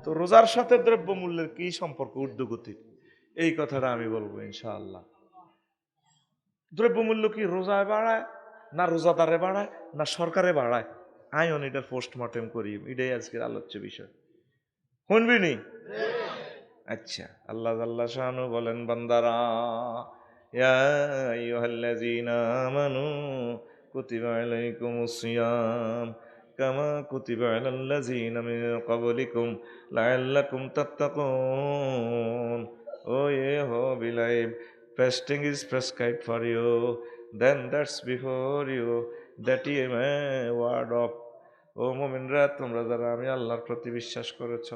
তো রোজার সাথে দ্রব্যমূল্যের কি সম্পর্ক ঊর্ধ্বগতির, এই কথাটা আমি বলবো ইনশাআল্লাহ। দ্রব্যমূল্য কি রোজায় বাড়ায়, না রোজাদারে বাড়ায়, না সরকারে বাড়ায়? আইন এটার পোস্টমর্টেম করি, এটাই আজকের আলোচ্য বিষয়। শুনবি নি? আচ্ছা, আল্লাহ আল্লাহ শানু বলেন, বান্দারা ইয়া আইয়ুহাল্লাযীনা আমানু কুতিবা আলাইকুমুস সিয়াম কামা কুতিবা আলাল্লাযীনা মিন ক্বাবলিকুম লাআল্লাকুম তাত্তাকুন। Oh, ye who believe, fasting is prescribed for you, then that's before you, that ye may ward off. ও মুমিনরা, তোমরা যারা আমি আল্লাহর প্রতি বিশ্বাস করেছ,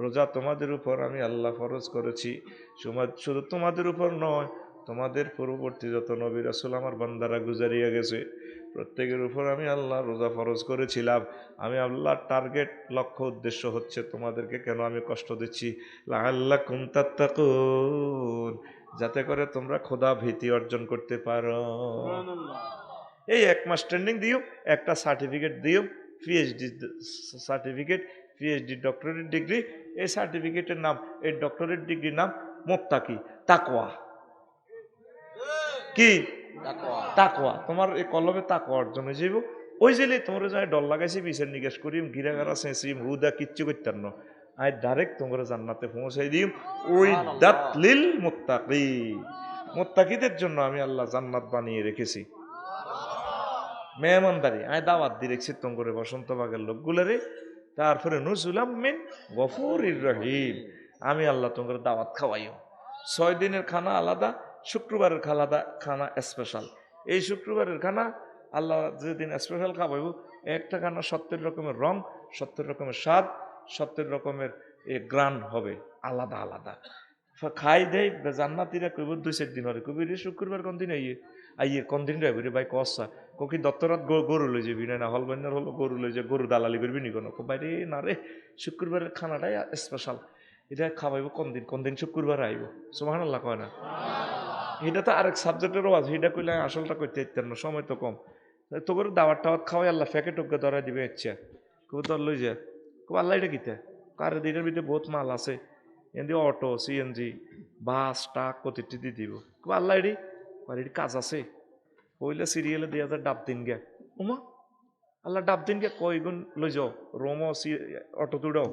রোজা তোমাদের উপর আমি আল্লাহ ফরজ করেছি। শুধু তোমাদের উপর নয়, তোমাদের পূর্ববর্তী যত নবী রাসূল আমার বান্দারা গুজারিয়া গেছে, প্রত্যেকের উপর আমি আল্লাহ রোজা ফরজ করেছিলাম। আমি আল্লাহর টার্গেট, লক্ষ্য, উদ্দেশ্য হচ্ছে তোমাদেরকে কেন আমি কষ্ট দিচ্ছি, লাআল্লাকুম তাত্তাকুন, যাতে করে তোমরা খোদা ভীতি অর্জন করতে পারো। এই 1 মাস ট্রেনিং দিও, একটা সার্টিফিকেট দিও, PhD certificate, PhD doctorate degree. এই সার্টিফিকেটের নাম, এই ডক্টরেট ডিগ্রির নাম মুত্তাকি, তাকওয়া। কি? তাকওয়া। তোমার এই কলমে তাকওয়া অর্জন হয়ে যাইব। ওই জেলে তোমরা যাই ডর লাগাইছি, বিচার নিকাশ করিম, গিরাগারা চেঁচিম, হুদা কিচ্ছু করতাম না। আই ডাইরেক্ট তোমরা জান্নাতে পৌঁছাই দিম। ওই দাত লিল মুত্তাকি, মুত্তাকিদের জন্য আমি আল্লাহ জান্নাত বানিয়ে রেখেছি। মেহমানদারি আয় দাওয়াত দিয়ে রেখেছি তোমরে বসন্ত বাগের লোকগুলারে। তারপরে নুজুলাম মিন গফুরির রহিম, আমি আল্লাহ তোমরা দাওয়াত খাওয়াইও। 6 দিনের খানা আলাদা, শুক্রবারের খানা স্পেশাল। এই শুক্রবারের খানা আল্লাহ যেদিন স্পেশাল খাওয়াইব, একটা খানা 70 রকমের রং, 70 রকমের স্বাদ, 70 রকমের গ্রান হবে আলাদা আলাদা। খাই দেয় জান্নাতিরা কইব 2-4 দিন হরে, কবি রে শুক্রবার কোন দিন আইয়ে কোন দিন রাখবি রে ভাই কসা, কি দত্তরাত গরু লই যাবি না, হলবান্যার হলো গরু লই যে গরু দালালি করবি নি কোনো, বাইরে না রে, শুক্রবারের খানাটাই স্পেশাল, এটা খাওয়াইব কোন দিন শুক্রবার আইব। সুবহানাল্লাহ কয় না? এটা তো আরেক সাবজেক্টেরও আছে, এটা কইলে আসলটা করতে ইত্যার না, সময় তো কম। তো করে দাওয়াত টাওয়াত খাওয়াই আল্লাহ ফেঁকে টোকে ধরাই দিবে। ইচ্ছা কবি দর লই যা, কব আল্লাহ এটা কিতা কারে দিনের ভিতরে বহুত মাল আছে, এমনি অটো, সিএনজি, বাস, ট্রাক প্রতিটি দিয়ে দিব। কব আল্লাহ এটি এটি কাজ আছে, পইলে সিরিয়ালে দিয়ে ডাব দিন গে, উমা আল্লাহ ডাব দিন গে, কই গুণ লই যাও রোমো অটো তুড়াও।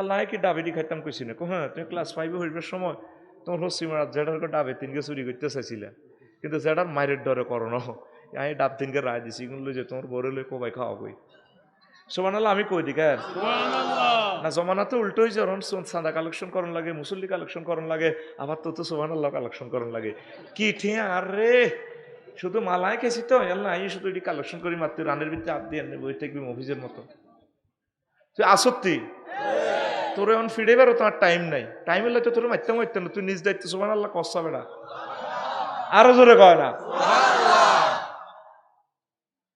আল্লাহ কি ডাবেটি খাইতাম কইছি না, হ্যাঁ তুমি ক্লাস 5-এ হইবার সময় তোমার হসিমার জেডার ডাবে তিনকে চুরি করতে চাইছিলে, কিন্তু জেডার মায়ের ডরে করো না, আমি ডাব তিনকে রায় দিছি, এগুলো লই যে তোমার বড় লই কোবাই খাওয়া বই। সুবহানাল্লাহ আমি কই দিকে না, জমানা তো উল্টো হয়েছে, চাঁদা কালেকশন করন লাগে, মুসল্লি কালেকশন করন লাগে, আবার তো সুবহানাল্লাহ কালেকশন করন লাগে। কি ঠিক আর রে, শুধু মালায় খেয়েছি তো আল্লাহ, আমি শুধু এটি কালেকশন করি মাত্র, রানের ভিতরে আপ দিয়ে বই থাকবি মফিজের মতো। তুই আসক্তি, তোর এখন ফিরে বেরো, তোমার টাইম নাই, টাইম হলে তো তোর মারতে মারতে না, তুই নিজ দায়িত্ব সুবহানাল্লাহ কষ্ট হবে না, আরো জোরে কয় না।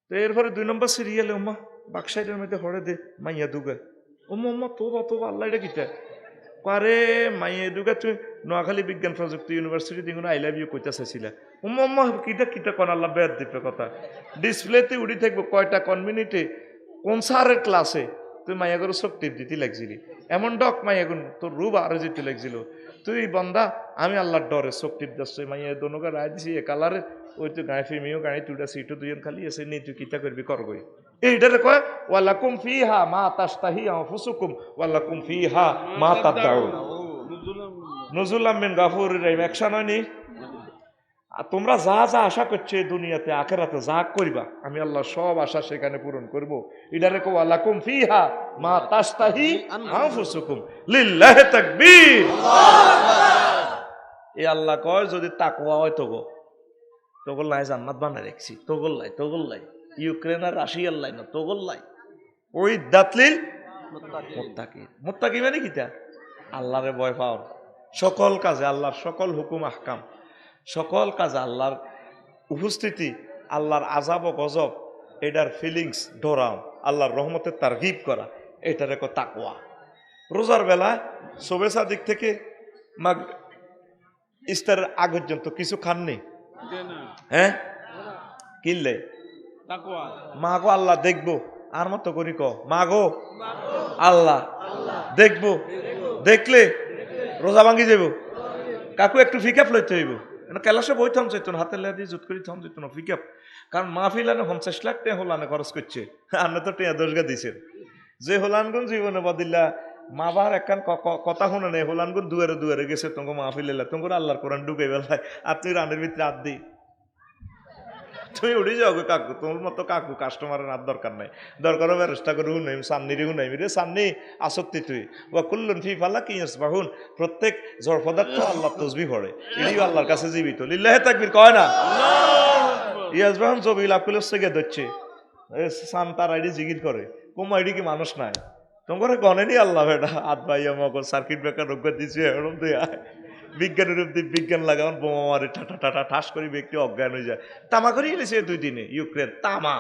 তো এরপরে 2 নম্বর সিরিয়ালে উম্মা বাক্সাইডের মধ্যে হরে দে মাইয়া দুগা, উম্মা তোবা তোবা আল্লাহ এটা কিতা পারে, মাইয়া দুগা তুই নোয়াখালী বিজ্ঞান প্রযুক্তি ইউনিভার্সিটি দিন আই লাভ ইউ কইতা চাইছিলা, উম্মা কিটা কিটা কন আল্লাহ বেদ দিবে কথা, ডিসপ্লেতে উড়ি থাকবো কয়টা কোন মিনিটে কোন সারের ক্লাসে তুই মাইয়াগুলো সব টিপ দিতে লাগছিলি, এমন ডক মাইয়াগুন তোর রূপ আরো যেতে লাগছিল, তুই বন্দা আমি আল্লাহর ডরে চোখ টিপ যাচ্ছ, মাইয়া দোনোকে রায় দিছি এ কালারে, ওই তো গায়ে ফিমিও গাড়ি তুইটা সিটও দুজন খালি এসে নেই, তুই কিতা করবি করবই। এইটারে কয় ওয়ালাকুম ফিহা মা তাশতাহি আনফুসুকুম ওয়ালাকুম ফিহা মা তাদউন নুজুলাম মিন গাফুরির রহিম। একশন হয়নি, তোমরা যা যা আশা করছো এই দুনিয়াতে আখিরাতে যা করবা আমি আল্লাহ সব আশা সেখানে পূরণ করব। এটারে কয় ওয়ালাকুম ফিহা মা তাশতাহি আনফুসুকুম লিল্লাহি তাকবীর। এই আল্লাহ কয় যদি তাকওয়া হয় তোগল লাই জান্নাত বানায় রাখছি, তোগল লাই ইউক্রেন আর রাশিয়ার লাই না, তোগল লাই ওই দাতলিল মুত্তাকি। মুত্তাকি মানে কিটা? আল্লাহরে ভয় পাওয়ার, সকল কাজে আল্লাহর সকল হুকুম আহকাম, সকল কাজে আল্লাহর উপস্থিতি, আল্লাহর আযাব ও গজব এটার ফিলিংস ডরাও, আল্লাহর রহমতের তারগিব করা, এটারে কয় তাকওয়া। রোজার বেলা শোবে সাদিক থেকে মাগ ইফতারের আগ পর্যন্ত কিছু খাননি, হ্যাঁ কিনলে মা গো আল্লাহ দেখবো আর মতো করি ক মা গো আল্লাহ দেখবো, দেখলে রোজা ভাঙ্গি যাব। কাকু একটু ফিকাপ লইতে হইব, কেলাসে বই থাম চাইতো না, হাতে লেয়া দিয়ে জুত করে থাম চাইতো না, ফিকাপ। কারণ মাহফিল আনে 50 লাখ টাকা হোলানে খরচ করছে, আপনি তো টিয়া 10 গা দিছেন। যে হোলানগুন জীবনে বদিল্লা মা বার একখান কথা শুনে নেই, হোলানগুন দুয়ারে দুয়ারে গেছে তোমাকে মাহফিল এলা, তোমার আল্লাহর কোরআন ঢুকে বেলায় আপনি রানের ভিতরে হাত দিই তুমি উড়ে যাও কাকু, তোমার মতো কাকু কাস্টমারের আর দরকার নাই, দরকার হবে চেষ্টা করে হুনাইম সান্নিরে হুনাইম রে সান্নি আসক্তি তুই বা কুল্লুন ফি ফালা কি বাহুন, প্রত্যেক জড় পদার্থ আল্লাহ তসবি পড়ে, এটিও আল্লাহর কাছে জীবিত। লিল্লাহে তাকবীর কয় না ইয়াসবাহুন জবিল আকুলের সেগে ধরছে সান তার আইডি জিগির করে, কোমা আইডি কি মানুষ নাই তোমার গনেনি আল্লাহ বেটা হাত ভাইয়া মগর সার্কিট ব্রেকার রোগ দিচ্ছে এরকম দিয়ে বিজ্ঞানের রূপে বিজ্ঞান লাগান বোমা মারে ঠাটা ঠাটা ঠাস করে ব্যক্তি অজ্ঞান হয়ে যায়। তামা করে এলেছে 2 দিনে ইউক্রেন তামা,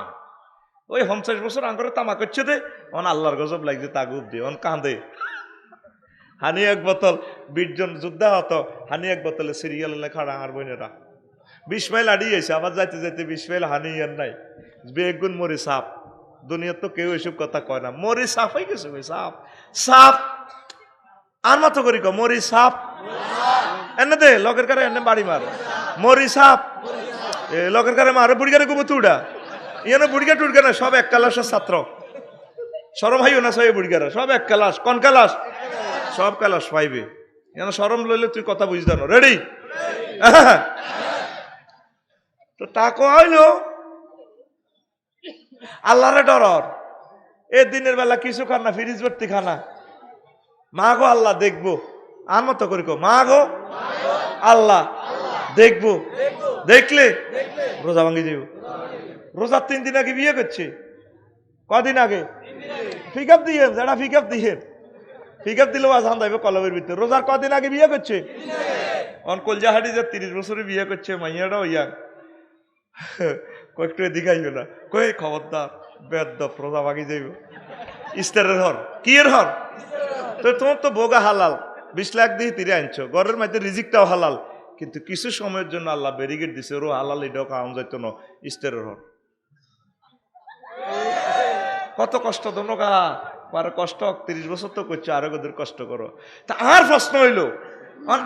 ওই 50 বছর আঙ্গরে তামা করছে দে অন আল্লাহর গজব লাগছে তাগুব দিয়ে অন কাঁদে। হানি এক বোতল 20 জন যোদ্ধা হতো, হানি এক বোতলে সিরিয়াল লেখা আর বোনেরা 20 মাইল আড়িয়েছে, আবার যাইতে যাইতে 20 মাইল হানি আর নাই, বেগুন মরি সাপ, দুনিয়ার তো কেউ এসব কথা কয় না, মরি সাপ হয়ে গেছে ওই সাপ সাপ আর মতো করি মরি সাপ এনে দে লোকের কারে এনে বাড়ি মার মরি সাপ লোকের কারে মারে বুড়িগারে গুবো তুড়া ইয়ানো বুড়িগা টুড়গা না, সব এক ক্লাসের ছাত্র, সরম হাইও না সবাই বুড়িগারা সব এক ক্লাস, কোন ক্লাস সব ক্লাস পাইবে, ইয়ানো সরম লইলে তুই কথা বুঝ জানো রেডি। তো তাকো হইলো আল্লাহরে ডরর, এ দিনের বেলা কিছু খানা ফ্রিজ ভর্তি খানা, মা গো আল্লাহ দেখবো আর মতো করি মা গো আল্লাহ দেখবো, দেখলে রোজা ভাঙ্গি যাব। রোজার 3 দিন আগে বিয়ে করছে, কদিন আগে ফিকাপ দিয়ে যারা ফিকাপ দিয়ে ফিকাপ দিলেও আজান দেবে কলমের ভিতরে, রোজার কদিন আগে বিয়ে করছে অন কলজাহাটি যে 30 বছরে বিয়ে করছে মাইয়াটাও ইয়াং কয়েকটু এদিকাইও না, কই খবরদার বেদ্দপ রোজা ভাঙ্গি যাইব। ইস্তারের হর কি এর হর, তো তোমার তো বোগা হালাল 20 লাখ দিয়ে 30 আনছো, ঘরের মধ্যে রিজিকটাও হালাল, কিন্তু কিছু সময়ের জন্য আল্লাহ ব্যারিকেড দিছে ওর হালাল এটাও খাওয়া যাইতো না, ইস্তারের হর কত কষ্ট দোনগা পারে কষ্ট 30 বছর তো করছে, আরো ওদের কষ্ট করো। তা আর প্রশ্ন হইল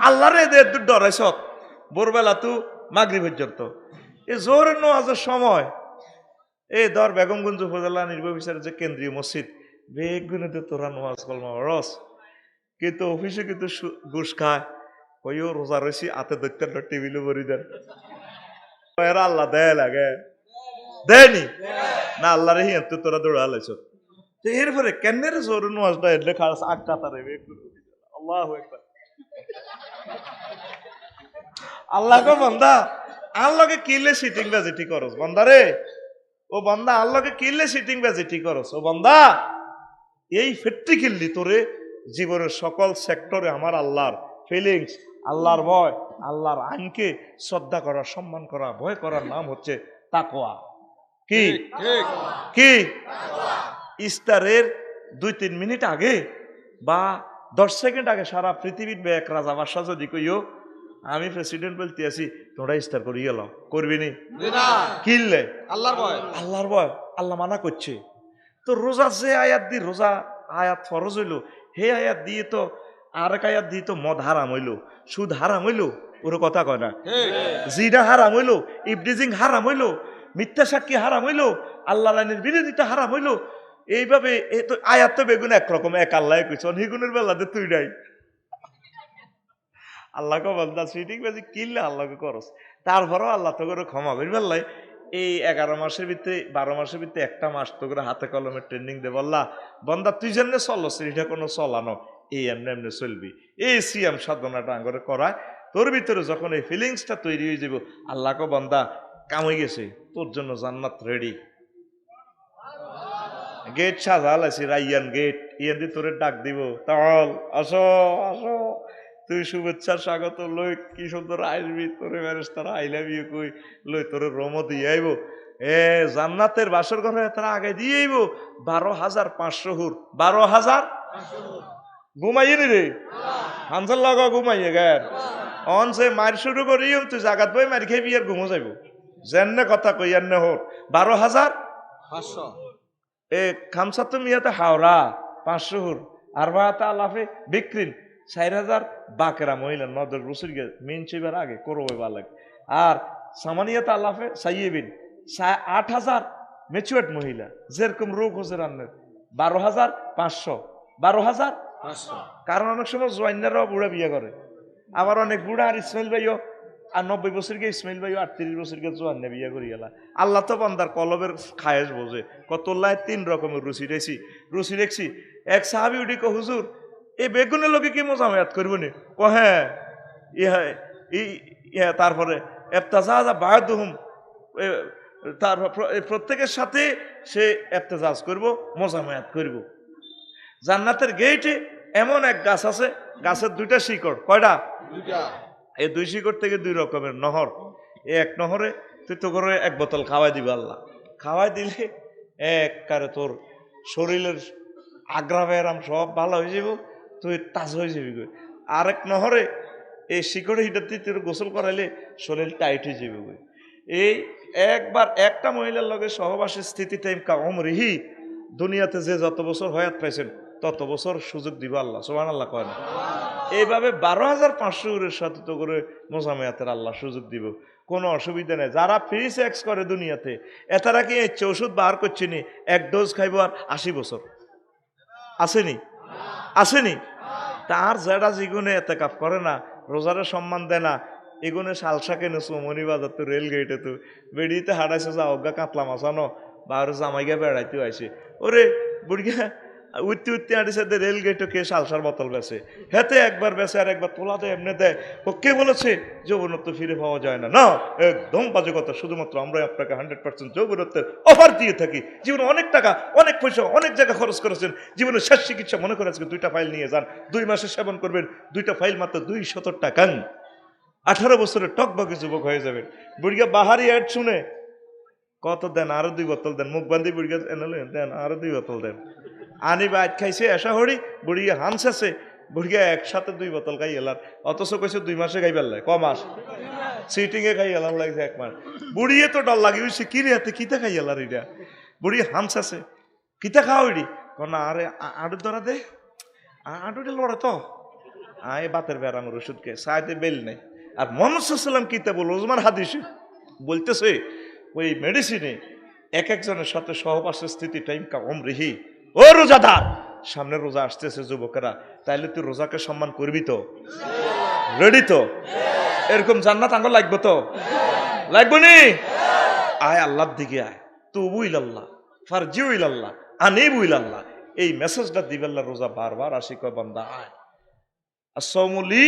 আল্লাহরে এদের ডরাইছ ভোরবেলা তু মাগরিব পর্যন্ত, এ জোরের নামাজের সময় এই ধর বেগমগঞ্জ উপজেলা নির্বাহী অফিসারের যে কেন্দ্রীয় মসজিদ বেগুনেতে তোরা নামাজ কলমা রস, কিন্তু অফিসে কিন্তু ঘুষ খায়, ওইও রোজা রয়েছি হাতে দেখতেন টেবিলে ভরি দেন, এরা আল্লাহ দেয় লাগে দেয়নি না, আল্লাহ রে তুই তোরা দৌড়া লাইছ। তো এরপরে কেনের জোর নামাজটা এলে খাস আটটা তারে আল্লাহ আল্লাহ গো বন্দা আল্লাহকে কিলে সিটিং বাজেটি করস বন্দা রে, ও বন্দা আল্লাহকে কিলে সিটিং বাজেটি করস, ও বন্দা এই ফেটটি কিনলি তোরে জীবনের সকল সেক্টরে আমার আল্লাহর ফিলিংস, আল্লাহর ভয়, আল্লাহর আইনকে শ্রদ্ধা করা, সম্মান করা, ভয় করার নাম হচ্ছে তাকওয়া। কি কি ইস্তারের 2-3 মিনিট আগে বা 10 সেকেন্ড আগে সারা পৃথিবীর এক রাজা বাদশা যদি কইও আমি প্রেসিডেন্ট বলতে আছি তোমরা ইস্তার করি গেল করবি নি কিনলে আল্লাহর ভয়, আল্লাহর ভয় আল্লাহ মানা করছে। তো রোজা যে আয়াত দি রোজা আয়াত ফরজ হইল, হে আয়াত দিয়ে তো আরেক আয়াত দিয়ে তো মদ হারাম হইল, সুদ হারাম হইল, ওর কথা কয় না, জিনা হারাম হইল, ইফডিজিং হারাম হইল, মিথ্যা সাক্ষী হারাম হইল, আল্লাহ লাইনের বিরোধিতা হারাম হইল। এইভাবে আয়াত তো বেগুন একরকম, এক আল্লাহ কইছ হিগুনের বেলাতে তুই নাই আল্লাহকে বলতা সিটিং বাজি কিনলে আল্লাহকে করস, তারপরেও আল্লাহ তো করে ক্ষমা করি বললাই। এই 11 মাসের ভিতরে 12 মাসের ভিতরে একটা মাস তো করে হাতে কলমে ট্রেনিং দে বললা বন্দা তুই যেন চলস, এটা কোনো চলানো এই এমনি এমনি চলবি, এই সিএম সাধনাটা আঙ্গরে করায় তোর ভিতরে যখন এই ফিলিংসটা তৈরি হয়ে যাব আল্লাহকে বন্দা কাম হয়ে গেছে তোর জন্য জান্নাত রেডি, গেট সাজা লাইছি রাইয়ান গেট, ইয়ান দিয়ে তোরে ডাক দিব তাল আসো আসো, তুই শুভেচ্ছার স্বাগত লই, কি সুন্দর আসবি, তোরে ফেরেশতারা আই লাভ ইউ কই লই তোরে রোমও দিয়ে আইব, এ জান্নাতের বাসর ঘরে তারা আগে দিয়ে আইব 12,500 হুর, 12,000 ঘুমাইয়ে নি রে হানসার লাগা ঘুমাইয়ে গের অন সে মার শুরু করি তুই জাগাত বই মার খেয়ে বিয়ের ঘুমো যাইব, জেনে কথা কই এনে হোর 12,500 এ খামসাতুম ইয়াতে হাওড়া 500 হুর আরবাতা আলাফে বিক্রিন 4000 বাকেরা মহিলা নদর রসুল গে মিন চিবার আগে করবে বালাক আর সামানিয়াত আলাফে সাইয়েবিন 8000 ম্যাচুয়ার্ড মহিলা যেরকম রোগ হচ্ছে রান্নার 12500 12500 কারণ অনেক সময় জোয়াইনারাও বুড়া বিয়ে করে আবার অনেক বুড়া আর ইসমাইল ভাইও আর 90 বছরকে ইসমাইল ভাইও 38 বছরকে জোয়ান্না বিয়ে করি গেলা আল্লাহ তো বান্দার কলবের খায়েশ বোঝে কতল্লায় 3 রকমের রুচি রেখছি এক সাহাবি উঠি কো হুজুর এই বেগুনের লোকে কি মোজামায়াত করবো নি ও হ্যাঁ ইহা তারপরে এফতাজা বায়দুহুম তারপর প্রত্যেকের সাথে সে এফতেজাজ করব মোজামায়াত করব জান্নাতের গেটে এমন এক গাছ আছে গাছের 2টা শিকড় কয়টা 2টা এই 2 শিকড় থেকে 2 রকমের নহর এই এক নহরে তুই তো করে 1 বোতল খাওয়াই দিবে আল্লাহ খাওয়াই দিলে একবারে তোর শরীরের আগ্রা ব্যায়াম সব ভালো হয়ে যাব তুই তাজ হয়ে যাবি আরেক নহরে এই শিকড়ে হিটাতে তোর গোসল করাইলে শরীর টাইট হয়ে যাবে এই একবার একটা মহিলার লগে সহবাসের স্থিতি টাইম কাম রিহি দুনিয়াতে যে যত বছর হয়াত পাইছেন তত বছর সুযোগ দিব আল্লাহ সুবহানাল্লাহ কয় না এইভাবে 12500 সাথে তো করে মোজামায়াতের আল্লাহ সুযোগ দিব কোনো অসুবিধা নেই যারা ফ্রি সেক্স করে দুনিয়াতে এতারা কি ওষুধ বার করছে নি 1 ডোজ খাইব আর 80 বছর আসেনি তার যারা জীবনে এতেকাফ করে না রোজারে সম্মান দেয় না এগুনে সালসা কেন চৌমনি বাজার তো রেল গেটে তো বেড়িতে হারাইছে যা অজ্ঞা কাতলা মাছানো বা আর জামাইগা বেড়াইতে আইছে ওরে বুড়িয়া উঠতে আড়িছে রেল গেটে কে সালসার বোতল বেছে হেতে একবার বেছে আর একবার তোলা দেয় এমনি দেয় ও কে বলেছে যৌবনত্ব ফিরে পাওয়া যায় না না একদম বাজে কথা শুধুমাত্র আমরা আপনাকে 100% যৌবনত্বের অফার দিয়ে থাকি জীবনে অনেক টাকা অনেক পয়সা অনেক জায়গা খরচ করেছেন জীবনে শেষ চিকিৎসা মনে করে আজকে 2টা ফাইল নিয়ে যান 2 মাসে সেবন করবেন 2টা ফাইল মাত্র 270 টাকা 18 বছরের টকবকে যুবক হয়ে যাবেন বুড়িয়া বাহারি অ্যাড শুনে কত দেন আরো 2 বোতল দেন মুখ বান্ধি বুড়িয়া এনলে দেন আরো 2 বোতল দেন আনি বাদ খাইছে এসা হরি বুড়িয়া হানসেছে বুড়িয়া একসাথে 2 বোতল খাই এলার অথচ কইছে 2 মাসে খাইবার লাগে ক মাস সিটিং এ খাই এলার লাগছে 1 মাস বুড়িয়ে তো ডর লাগি হইছে কি রে এতে কিতা খাই এলার এটা বুড়িয়া হানসেছে কিতা খাও এডি কোন আরে আড়ু ধরা দে আড়ুটা লড়ে তো আয় বাতের বেড়ানোর ওষুধকে সাইতে বেল নেই আর মুহাম্মদ সাল্লাল্লাহু আলাইহি ওয়াসাল্লাম কিতাবুল উজমার হাদিসে বলতেছে ওই মেডিসিনে এক একজনের সাথে সহবাসের স্থিতি টাইম কাম রিহি ও রোজাদার সামনে রোজা আসতেছে যুবকেরা তাইলে তুই রোজাকে সম্মান করবি তো রেডি তো এরকম জান্নাত আঙ্গ লাগবে তো লাগবে নি আয় আল্লাহর দিকে আয় তুবু ইলাল্লাহ ফারজিউ ইলাল্লাহ আনিবু ইলাল্লাহ এই মেসেজটা দিবে আল্লাহ রোজা বারবার আসি কয় বান্দা আয় আসসামুলি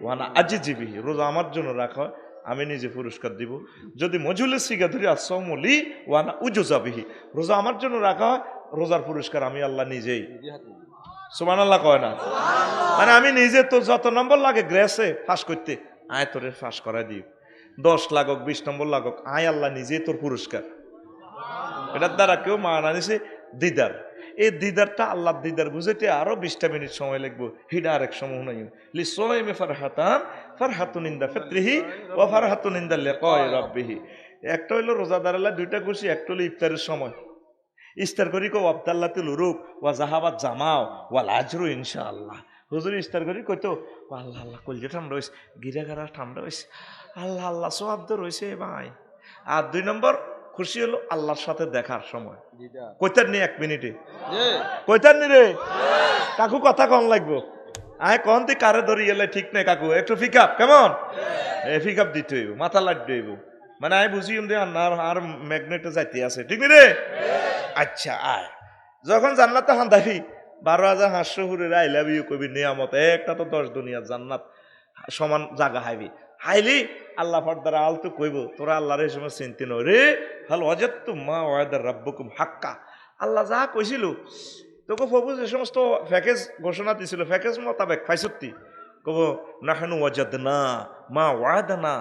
ওয়ানা আজিজি বিহি রোজা আমার জন্য রাখা আমি নিজে পুরস্কার দিব যদি মজুলে সিগা ধরি আসসামুলি ওয়ানা উজুজা বিহি রোজা আমার জন্য রাখা হয় রোজার পুরস্কার আমি আল্লাহ নিজেই সুবহানাল্লাহ কয় না মানে আমি নিজে তো যত নম্বর লাগে গ্রেসে ফাঁস করতে আয় তোরে ফাঁস করাই দিই 10 লাগক 20 নম্বর লাগক আয় আল্লাহ নিজেই তোর পুরস্কার এটার দ্বারা কেউ মানা নিছে দিদার এই দিদারটা আল্লাহ দিদার বুঝাইতে আরো 20টা মিনিট সময় লাগবে হিডা আরেক সময় নাই লি সোয়াইমে ফারহাতুন ইনদা ফিত্রিহি ওয়া ফারহাতুন ইনদা লিকাই রাব্বিহি একটা হইলো রোজাদার আল্লাহ 2টা খুশি একটা হলো ইফতারের সময় ইফতার করি কো আব্দাল্লাতুল উরুক ওয়া জাহাবাত জামাও ওয়াল আজরু ইনশাআল্লাহ হুজুর ইফতার করি কইতো আল্লাহ আল্লাহ কলজে ঠান্ডা হইছে গিরাগারা ঠান্ডা হইছে আল্লাহ আল্লাহ সওয়াব তো রইছে ভাই আর 2 নম্বর খুশি হলো আল্লাহর সাথে দেখার সময় কইতার নি 1 মিনিটে কইতার নি রে কাকু কথা কম লাগবো আয় কোন তুই কারে ধরি এলে ঠিক নাই কাকু একটু পিকআপ কেমন পিকআপ দিতে হইব মাথা লাগতে হইব মানে আমি বুঝি আর ম্যাগনেটে যাইতে আছে ঠিক রে আচ্ছা আয় যখন জান্নাতে হান্দাবি 12,500 হুরের আই লাভ ইউ কবি নিয়ামত একটা তো 10 দুনিয়ার জান্নাত সমান জায়গা হাইবি হাইলি আল্লাহ ফরদার আল তো কইব তোরা আল্লাহর এই সময় চিন্তি নয় রে হাল ওয়াজাদতুম মা ওয়াদা রাব্বুকুম হাক্কা আল্লাহ যা কইছিল তোকে প্রভু যে সমস্ত প্যাকেজ ঘোষণা দিছিল প্যাকেজ মোতাবেক ফাইসত্তি কব নাহানু ওয়াজাদনা মা ওয়াদানা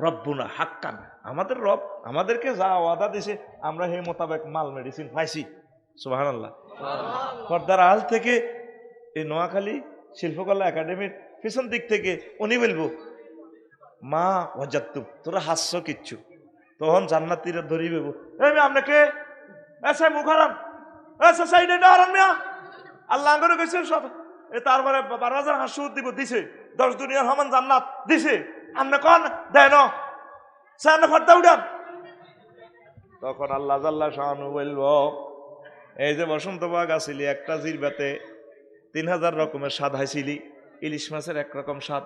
রব্বুনা হাক্কান আমাদের রব আমাদেরকে যা ওয়াদা দিছে আমরা সেই মোতাবেক মাল মেডিসিন পাইছি সুবহানাল্লাহ ফরদার আল থেকে এই নোয়াখালী শিল্পকলা একাডেমির পিছন দিক থেকে উনি বলবো মা ওয়াজাদতু তোরা হাসছ কিচ্ছু তখন জান্নাতীরা ধরি বেবো এই আপনাকে এসে মুখারাম আল্লাহ করে কইছে তারপরে 12,000 হাঁস সুদ দিব দিছে, 10 দুনিয়ার সমান জান্নাত দিছে, আপনি কন দেন সামনে ফর্দা উঠান। তখন আল্লাহ জাল্লা শানু বলবো, এই যে বসন্ত বাগ আসিলি একটা জিরবাতে 3000 রকমের স্বাদ হাইছিলি, ইলিশ মাছের একরকম স্বাদ,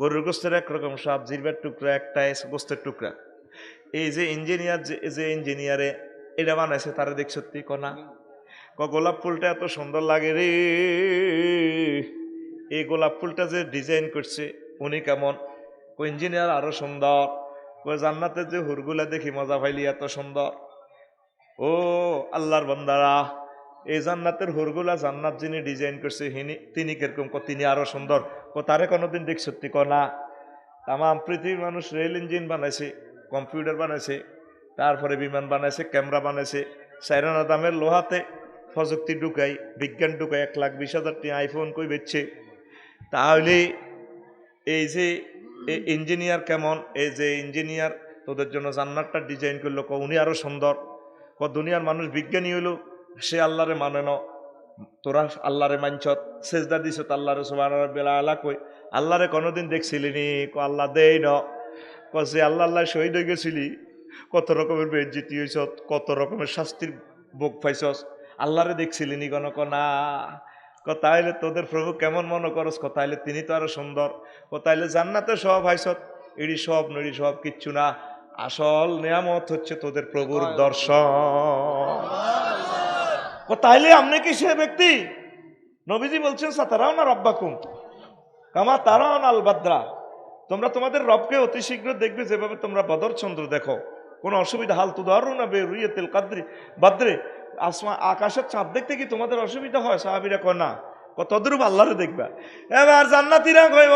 গরুর গোস্তের একরকম স্বাদ, জিরবার টুকরা একটা গোস্তের টুকরা। এই যে ইঞ্জিনিয়ার যে ইঞ্জিনিয়ারে এটা বানাইছে তারা দেখ সত্যি কনা গোলাপ ফুলটা এত সুন্দর লাগে রে, এই গোলাপ ফুলটা যে ডিজাইন করছে উনি কেমন, ইঞ্জিনিয়ার আরো সুন্দর, জান্নাতের যে হুরগুলা দেখি মজা পাইলি এত সুন্দর। ও আল্লাহর বান্দারা, এই জান্নাতের হুরগুলা জান্নাত যিনি ডিজাইন করছে তিনি কিরকম, তিনি আরো সুন্দর, তারে কোনোদিন দেখ সত্যি কনা। তাম পৃথিবীর মানুষ রেল ইঞ্জিন বানাইছে, কম্পিউটার বানাইছে, তারপরে বিমান বানাইছে, ক্যামেরা বানাইছে, সাইরানা দামের লোহাতে প্রযুক্তি ঢুকাই, বিজ্ঞান ঢুকাই, 1,20,000 টাকা আইফোন কই বেচছে। তাহলে এই যে ইঞ্জিনিয়ার কেমন, এই যে ইঞ্জিনিয়ার তোদের জন্য জান্নাতটা ডিজাইন করলো, উনি আরো সুন্দর। দুনিয়ার মানুষ বিজ্ঞানী হইলো, সে আল্লাহরে মানে ন, তোরা আল্লাহরে মানছত, সেজদা দিছ আল্লাহরে সুবহানাহু ওয়া তাআলা কই, আল্লাহরে কোনোদিন দেখছিলি নি? আল্লাহ দেই ন, সে আল্লাহ আল্লাহ শহীদ হয়ে গেছিলি, কত রকমের বেজ্জিতি হইছ, কত রকমের শাস্তির ভোগ পাইছস, আল্লাহরে দেখছিলি নি? না। তাইলে তোদের প্রভু কেমন মনে করস? তাইলে তিনি তো আরো সুন্দর। তাইলে জান্নাতে সব হাইছত, এড়ি সব নড়ি সব কিচ্ছু না, আসল নিয়ামত হচ্ছে তোদের প্রভুর দর্শন। তাইলে আপনি কি সে ব্যক্তি? নবীজি বলছেন সাতারাউনা রাব্বাকুম কামা তারাউনা আল বাদরা, তোমরা তোমাদের রবকে অতি শীঘ্র দেখবে যেভাবে তোমরা বদর চন্দ্র দেখো, কোনো অসুবিধা হাল তুদারুনা বিরুয়াতিল কদরি বাদরে, আকাশের চাঁদ দেখতে কি তোমাদের অসুবিধা হয়? সাহাবীরা কয় না, তদ্রূপ আল্লাহরে দেখবা। এবার জান্নাতীরা কইব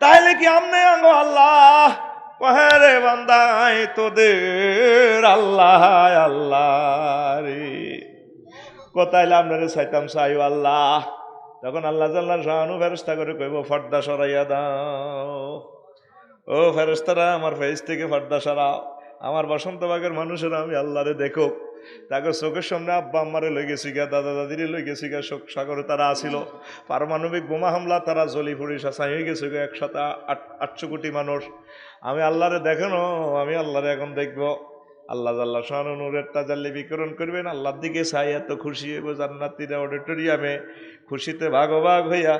তাইলে কি আমনে আঙ্গ আল্লাহ কহে রে বান্দাই তোদের আল্লাহ আল্লাহ রে, কোথাইলে আপনারে চাইতাম চাইও আল্লাহ। তখন আল্লাহ জাল্লা শানু ফেরেশতা করে কইব পর্দা সরাইয়া দাও, ও ফেরেশতারা আমার ফেস থেকে পর্দা সরাও, আমার বসন্ত বাগের মানুষেরা আমি আল্লাহরে দেখো। তাকে চোখের সামনে আব্বা আম্মারে লই গেছি গা, দাদা দাদিরে লই গেছি গা, শোক সাগরে তারা আসিল, পারমাণবিক বোমা হামলা তারা জলি পুড়ি সাঁচাই হয়ে গেছে গা, 108 কোটি মানুষ। আমি আল্লাহরে দেখেন, আমি আল্লাহরে এখন দেখবো। আল্লাহ জাল্লা শানু নূরের তাজাল্লি বিকরণ করবেন, আল্লাহর দিকে চাই এত খুশি হইব, জান্নাতীরা অডিটোরিয়ামে খুশিতে ভাগভাগ হইয়া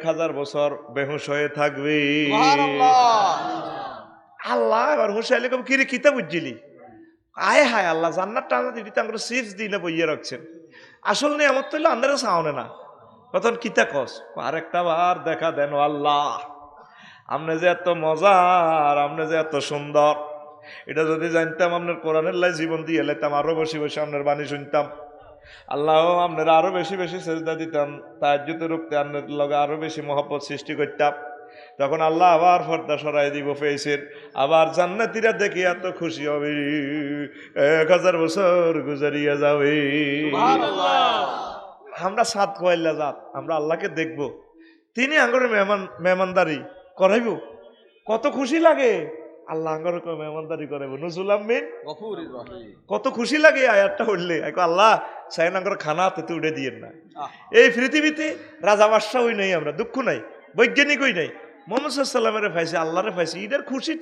1000 বছর বেহুশ হয়ে থাকবে। আল্লাহ এবার হুশাইলে কব কিরে কিতা বুঝছিলি? আয় হায় আল্লাহ জান্নাত টান্নাত এটি তাঙ্গর চিপস দিয়ে বইয়ে রাখছেন, আসল নেই আমার তো আন্দারে চাওনে না, তখন কিতা কস আরেকটা বার দেখা দেন আল্লাহ, আপনি যে এত মজার, আপনি যে এত সুন্দর, এটা যদি জানতাম আপনার কোরআনের লাই জীবন দিয়ে লাইতাম, আরো বসে বসে আপনার বাণী শুনতাম, আল্লাহ আপনারা আরো বেশি বেশি সেজদা দিতাম, তাহাজ্জুদে রুখতে আপনার লগে আরো বেশি মহব্বত সৃষ্টি করতাম। তখন আল্লাহ আবার পর্দা সরাই দিব ফেসের, আবার জান্নাতীরা দেখি এত খুশি হবে, 1000 বছর গুজারিয়া যাবে। আমরা সাত কয়লা জাত, আমরা আল্লাহকে দেখব, তিনি আঙ্গরে মেহমানদারি করাইব, কত খুশি লাগে। আল্লাহ আঙ্গরে মেহমানদারি করাইব, নজরুল আমিন কত খুশি লাগে আয়াতটা উঠলে, আল্লাহ সাইন আঙ্গর খানা হাতে উঠে দিয়েন না। এই পৃথিবীতে রাজা বাদশা হই নাই, আমরা দুঃখ নাই, বৈজ্ঞানিক হই নাই, মোহাম্মদ সাল্লামের পাইছে, আল্লাহরে পাইছে, এটার খুশি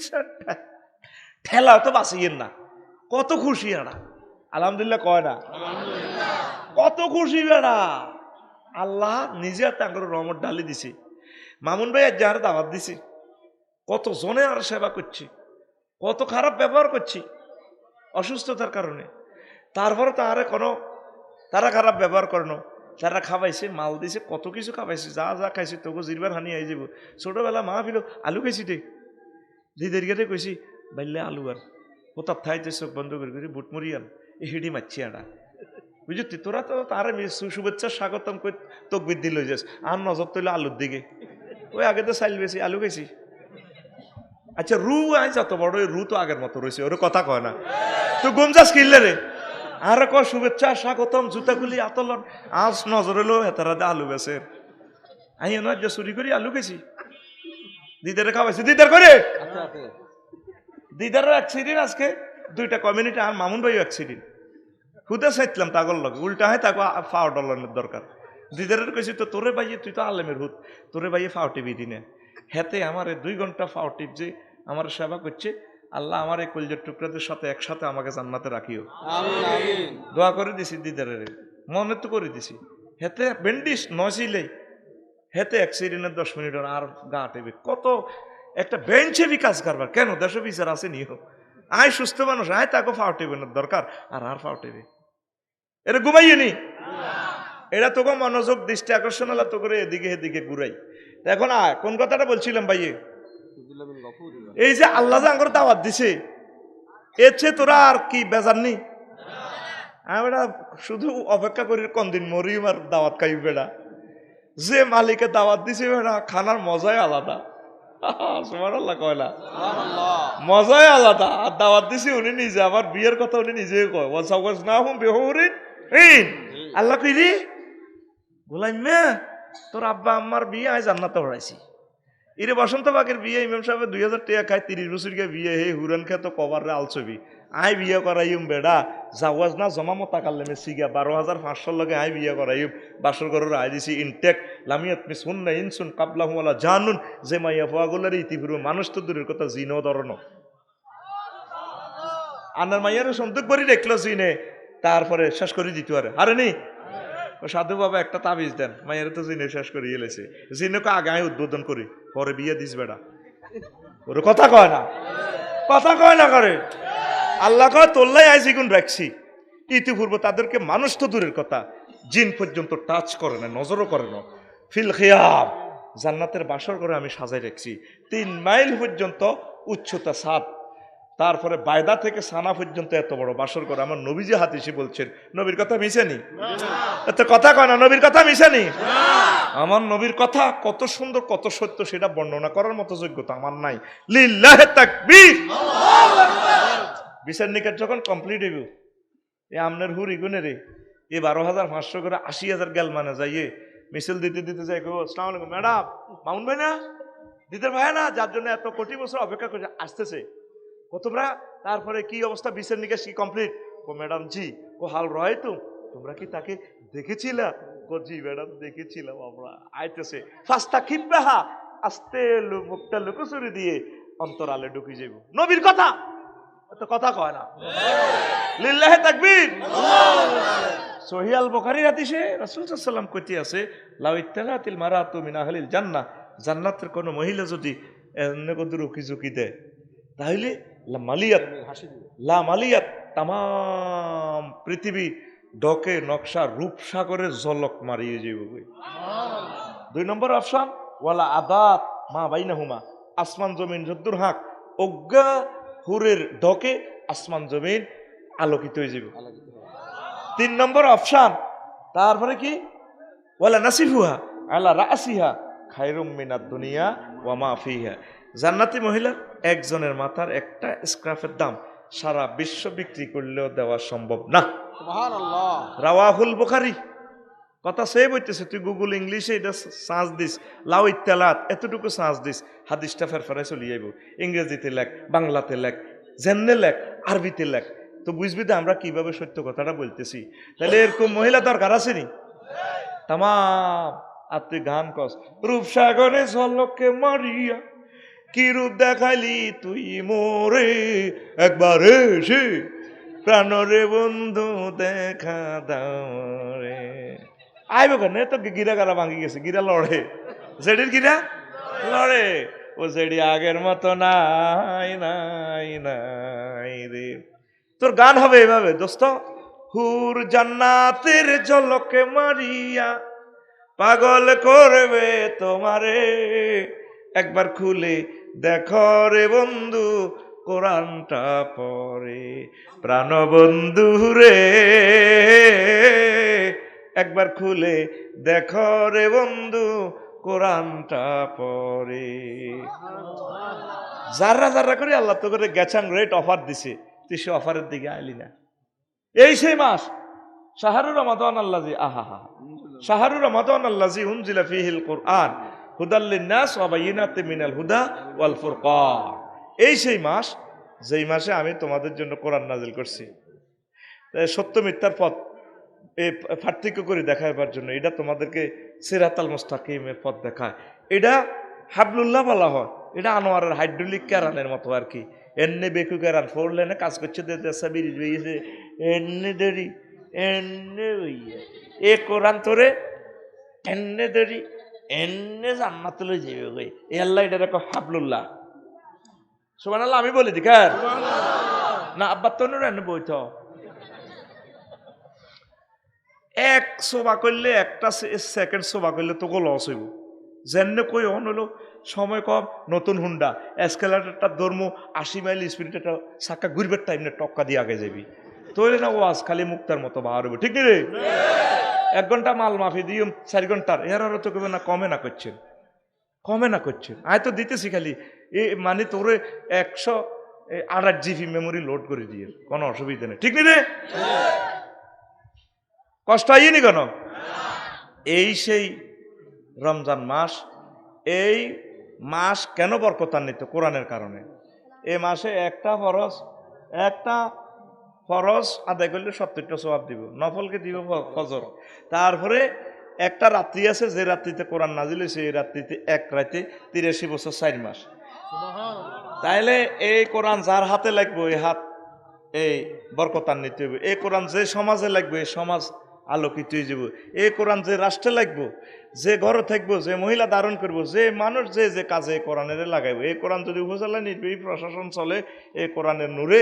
ঠেলা তো বাঁচিয়েন না, কত খুশি এরা, আলহামদুলিল্লাহ কয় না, কত খুশি বেড়া। আল্লাহ নিজে তাঙ্গর রহমত ঢালি দিছে, মামুন ভাই আজ যাহার দাওয়াত দিছে, কত জনে আর সেবা করছি, কত খারাপ ব্যবহার করছি অসুস্থতার কারণে, তারপরে তারা খারাপ ব্যবহার করেন, তারা খাওয়াইছে, মাল দিছে, কত কিছু খাওয়াইছে, যা যা খাইছে তোকে জিরবার হানি আই যাব। ছোটবেলা মা ফিল আলু খাইছি দে, দিদের গেটে কইছি বাইলে আলু আর কোথার থাইতে চোখ বন্ধ করে বুট মরিয়াল এ হিডি মারছি আড়া, বুঝলি তোরা তো তার শুভেচ্ছা স্বাগতম কই তোক বৃদ্ধি লই যাস, আর নজর তৈল আলুর দিকে, ওই আগে তো চাইল বেশি আলু খাইছি। আচ্ছা রু আই যত বড় রু তো আগের মতো রয়েছে, ওর কথা কয় না, তো গমজাস কিনলে রে, আর ক শুভেচ্ছা স্বাগতম জুতাগুলি আতলন, আজ নজর এলো হেতারা দে আলু বেছে, আই নয় যে চুরি করি আলু খাইছি, দিদারে খাওয়াইছি, দিদার করে দিদারের অ্যাক্সিডেন্ট আজকে 2টা কমিউনিটি, আর মামুন ভাইও অ্যাক্সিডেন্ট, হুদা চাইতলাম তাগর লগে উল্টা হয় তাকে ফাও ডলানোর দরকার দিদারের কইছি তো তোরে বাইয়ে তুই তো আলেমের হুদ তোরে বাইয়ে ফাও টিভি দিনে হেতে আমার 2 ঘন্টা ফাও টিপ যে আমার সেবা করছে আল্লাহ আমার এই কলজের টুকরাদের সাথে একসাথে আমাকে জান্নাতে রাখিও দোয়া করে দিছি দিদারের মনে তো করে দিছি হেতে বেন্ডিস নছিলেই হেতে অ্যাক্সিডেন্টের 10 মিনিট আর গা টেবে কত একটা বেঞ্চে বিকাশ কারবার কেন দেশ বিচার আছে নিও আয় সুস্থ মানুষ আয় তাকে ফাও টেবেনের দরকার আর ফাও টেবে এটা ঘুমাইয়ে নি এটা তোকে মনোযোগ দৃষ্টি আকর্ষণ হলো তো করে এদিকে এদিকে ঘুরাই এখন আয় কোন কথাটা বলছিলাম ভাইয়ে এই যে আল্লাহ যে আঙ্গুর দাওয়াত দিছে এর চেয়ে তোরা আর কি বেজার নি আমি বেটা শুধু অপেক্ষা করি কোন দিন মরিম আর দাওয়াত খাই বেটা যে মালিকে দাওয়াত দিছে বেটা খানার মজাই আলাদা সুবহানাল্লাহ কয়লা মজাই আলাদা আর দাওয়াত দিছে উনি নিজে আবার বিয়ের কথা উনি নিজেই কয় ওয়াসাওয়াজনাহুম বিহুরিন ইন আল্লাহ কইলি বলাইমে তোর আব্বা আম্মার বিয়ে আজ জান্নাতে পড়াইছি ইরে বসন্ত বাগের বিয়ে ইমাম সাহেব 2000 টাকা খায় 30 বছর গে বিয়ে হে হুরান খে তো কবার রে আলছবি আই বিয়ে করাইম বেড়া জাওয়াজ না জমা মতা কাল্লেমে সিগা 12500 লগে আই বিয়ে করাইম বাসর ঘরের আই দিছি ইনটেক লামিয়াত মিসুন্না ইনসুন কাবলাহু ওয়ালা জানুন যে মাইয়া ফাগুলার ইতিপুরু মানুষ তো দূরের কথা জিনও ধরনো আনার মাইয়ার সন্তোষ করি দেখলো জিনে তারপরে শেষ করে দিতে পারে আরে নি সাধু বাবা একটা তাবিজ দেন মায়ের তো জিনে শেষ করে এলেছে জিনেকে আগে উদ্বোধন করি পরে বিয়ে দিস বেড়া ওর কথা কয় না করে আল্লাহ কয় তোল্লাই আইসি গুণ রাখছি ইতিপূর্বে তাদেরকে মানুষ তো দূরের কথা জিন পর্যন্ত টাচ করে না নজরও করে না ফিল খিয়াম জান্নাতের বাসর করে আমি সাজাই রাখছি 3 মাইল পর্যন্ত উচ্চতা 7 তারপরে বায়দা থেকে সানা পর্যন্ত এত বড় বাসর করে আমার নবীজি হাদিসে বলছেন নবীর কথা মিশানি এত কথা কয় না নবীর কথা মিশানি আমার নবীর কথা কত সুন্দর কত সত্য সেটা বর্ণনা করার মতো যোগ্যতা আমার নাই লিল্লাহি তাকবীর বিচার নিকাট যখন কমপ্লিট হইব এ আমনের হুরি গুনে রে এ 12500 করে 80000 গেল মানে যাইয়ে মিছিল দিতে যাই গো আসসালামু আলাইকুম ম্যাডাম মামুন ভাই না দিদার ভাই না যার জন্য এত কোটি বছর অপেক্ষা করে আসতেছে তোমরা তারপরে কি অবস্থা বিচার নিকাশ কি কমপ্লিট ও ম্যাডাম জি ও হাল রয় তো তোমরা কি তাকে দেখেছিলা ও জি ম্যাডাম দেখেছিলাম আমরা আইতেছে ফাস্তা খিব্বাহা আস্তে মুখটা লুকোচুরি দিয়ে অন্তরালে ঢুকে যাইব নবীর কথা এত কথা কয় না লিল্লাহি তাকবীর সহিহ আল বুখারীর হাদিসে রাসূল সাল্লাল্লাহু আলাইহি ওয়াসাল্লাম কইতে আছে লাউ ইত্তালাতিল মারাতু মিন আহলিল জান্নাহ জান্নাতের কোন মহিলা যদি এনে কত রুকি ঝুঁকি দেয় তাহলে মালিয়াত তাম পৃথিবী ডকে নকশা রূপসাগরের জলক মারিয়ে যাবে 2 নম্বর অপশন ওয়ালা আদাত মা বাইনাহুমা আসমান জমিন যদ্দুর হাক অজ্ঞা হুরের ডকে আসমান জমিন আলোকিত হয়ে যাবে 3 নম্বর অপশন তারপরে কি ওয়ালা নাসিফুহা আলা রাসিহা খায়রুম মিনাদ দুনিয়া ওয়া মা ফিহা জান্নাতি মহিলার একজনের মাথার একটা স্ক্রাফের দাম সারা বিশ্ব বিক্রি করলেও দেওয়া সম্ভব না সুবহানাল্লাহ রাওয়াহুল বুখারী কথা সে বলতেছে তুই গুগল ইংলিশে এটা সার্চ দিস লাউ ইত্তালাত এতটুকু সার্চ দিস হাদিসটা ফেরফারে চলে যাইব ইংরেজিতে লেখ বাংলাতে লেখ জেন্নে লেখ আরবিতে লেখ তো বুঝবি তো আমরা কিভাবে সত্য কথাটা বলতেছি তাহলে এরকম মহিলা দরকার আছে নি তাম আর তুই গান কস রূপসাগরে ঝলকে মারিয়া কি রূপ দেখাইলি তুই মোরে একবার এসে প্রাণরে বন্ধু দেখা দাও রে আইব কেন তো গিরা গালা ভাঙি গেছে গিরা লড়ে জেডির গিরা লড়ে ও জেডি আগের মতো নাই রে তোর গান হবে এভাবে দোস্ত হুর জান্নাতের ঝলকে মারিয়া পাগল করবে তোমারে একবার খুলে দেখো রে বন্ধু কোরআনটা পড়ে প্রাণ বন্ধু রে একবার খুলে দেখো রে বন্ধু কোরআনটা পড়ে যারা করে আল্লাহ তো করে গেছাং রেট অফার দিছে তুই সে অফারের দিকে আইলি না এই সেই মাস শাহরুর রমাদান আল্লাজি আহা শাহরুর রমাদান আল্লাজি উনজিলা ফিহিল কুরআন হুদাল লিন্নাস ওয়া বাইয়িনাতিন মিনাল হুদা ওয়াল ফুরকান এই সেই মাস যেই মাসে আমি তোমাদের জন্য কোরআন নাযিল করছি সত্য মিথ্যার পথ এই পার্থক্য করে দেখাবার জন্য এটা তোমাদেরকে সিরাতাল মুস্তাকিমের পথ দেখায়। এটা হাবলুল্লাহ বলা হয়। এটা আনোয়ারের হাইড্রোলিক ক্যারানের মতো আর কি। এনে বেকু ক্যারান 4 লেনে কাজ করছে, এনে দেরি এনে এ কোরআন তোরে এনে দেরি এনে জান্নাত লই যাবে গই। এ আল্লাহ এটা দেখো হাবলুল্লাহ। সুবহানাল্লাহ। আমি বলি দিকার না আব্বা তনুর এনে বইত এক সোবা করলে একটা সেকেন্ড সোবা করলে তো লস হইব। যেনে কই অন হলো সময় কম, নতুন হুন্ডা এসকেলেটরটা ধর্ম 80 মাইল স্পিড, একটা চাক্কা ঘুরবার টাইম না টক্কা দিয়ে আগে যাবি তৈরি না ওয়াজ খালি মুক্তার মতো বার হইব। ঠিক রে? 1 ঘন্টা মাল মাফি দিও 4 ঘন্টার এর আর তো কবে না কমে না করছেন, কমে না করছেন। আয় তো দিতেছি খালি এ মানে তোরে 128 GB মেমোরি লোড করে দিয়ে কোনো অসুবিধা নেই। ঠিক নি রে? কষ্ট হয়নি কেন? এই সেই রমজান মাস, এই মাস কেন বরকতান্বিত? কোরআনের কারণে। এই মাসে একটা ফরজ আদায় করলে 70টা সওয়াব দিব, নফলকে দিব ফজর। তারপরে একটা রাত্রি আছে যে রাত্রিতে কোরআন নাজিল হয়েছে, এই রাত্রিতে এক রাতে 83 বছর 4 মাস। তাইলে এই কোরআন যার হাতে লাগবে এই হাত এই বরকতান্বিত হইব। এই কোরআন যে সমাজে লাগবে এই সমাজ আলোকিত হয়ে যাব। এই কোরআন যে রাষ্ট্রে লাগবো, যে ঘরে থাকবো, যে মহিলা ধারণ করবো, যে মানুষ যে যে কাজে এই কোরআনের লাগাইব, এই কোরআন যদি উপজেলা নির্বাহী প্রশাসন চলে, এই কোরআনের নূরে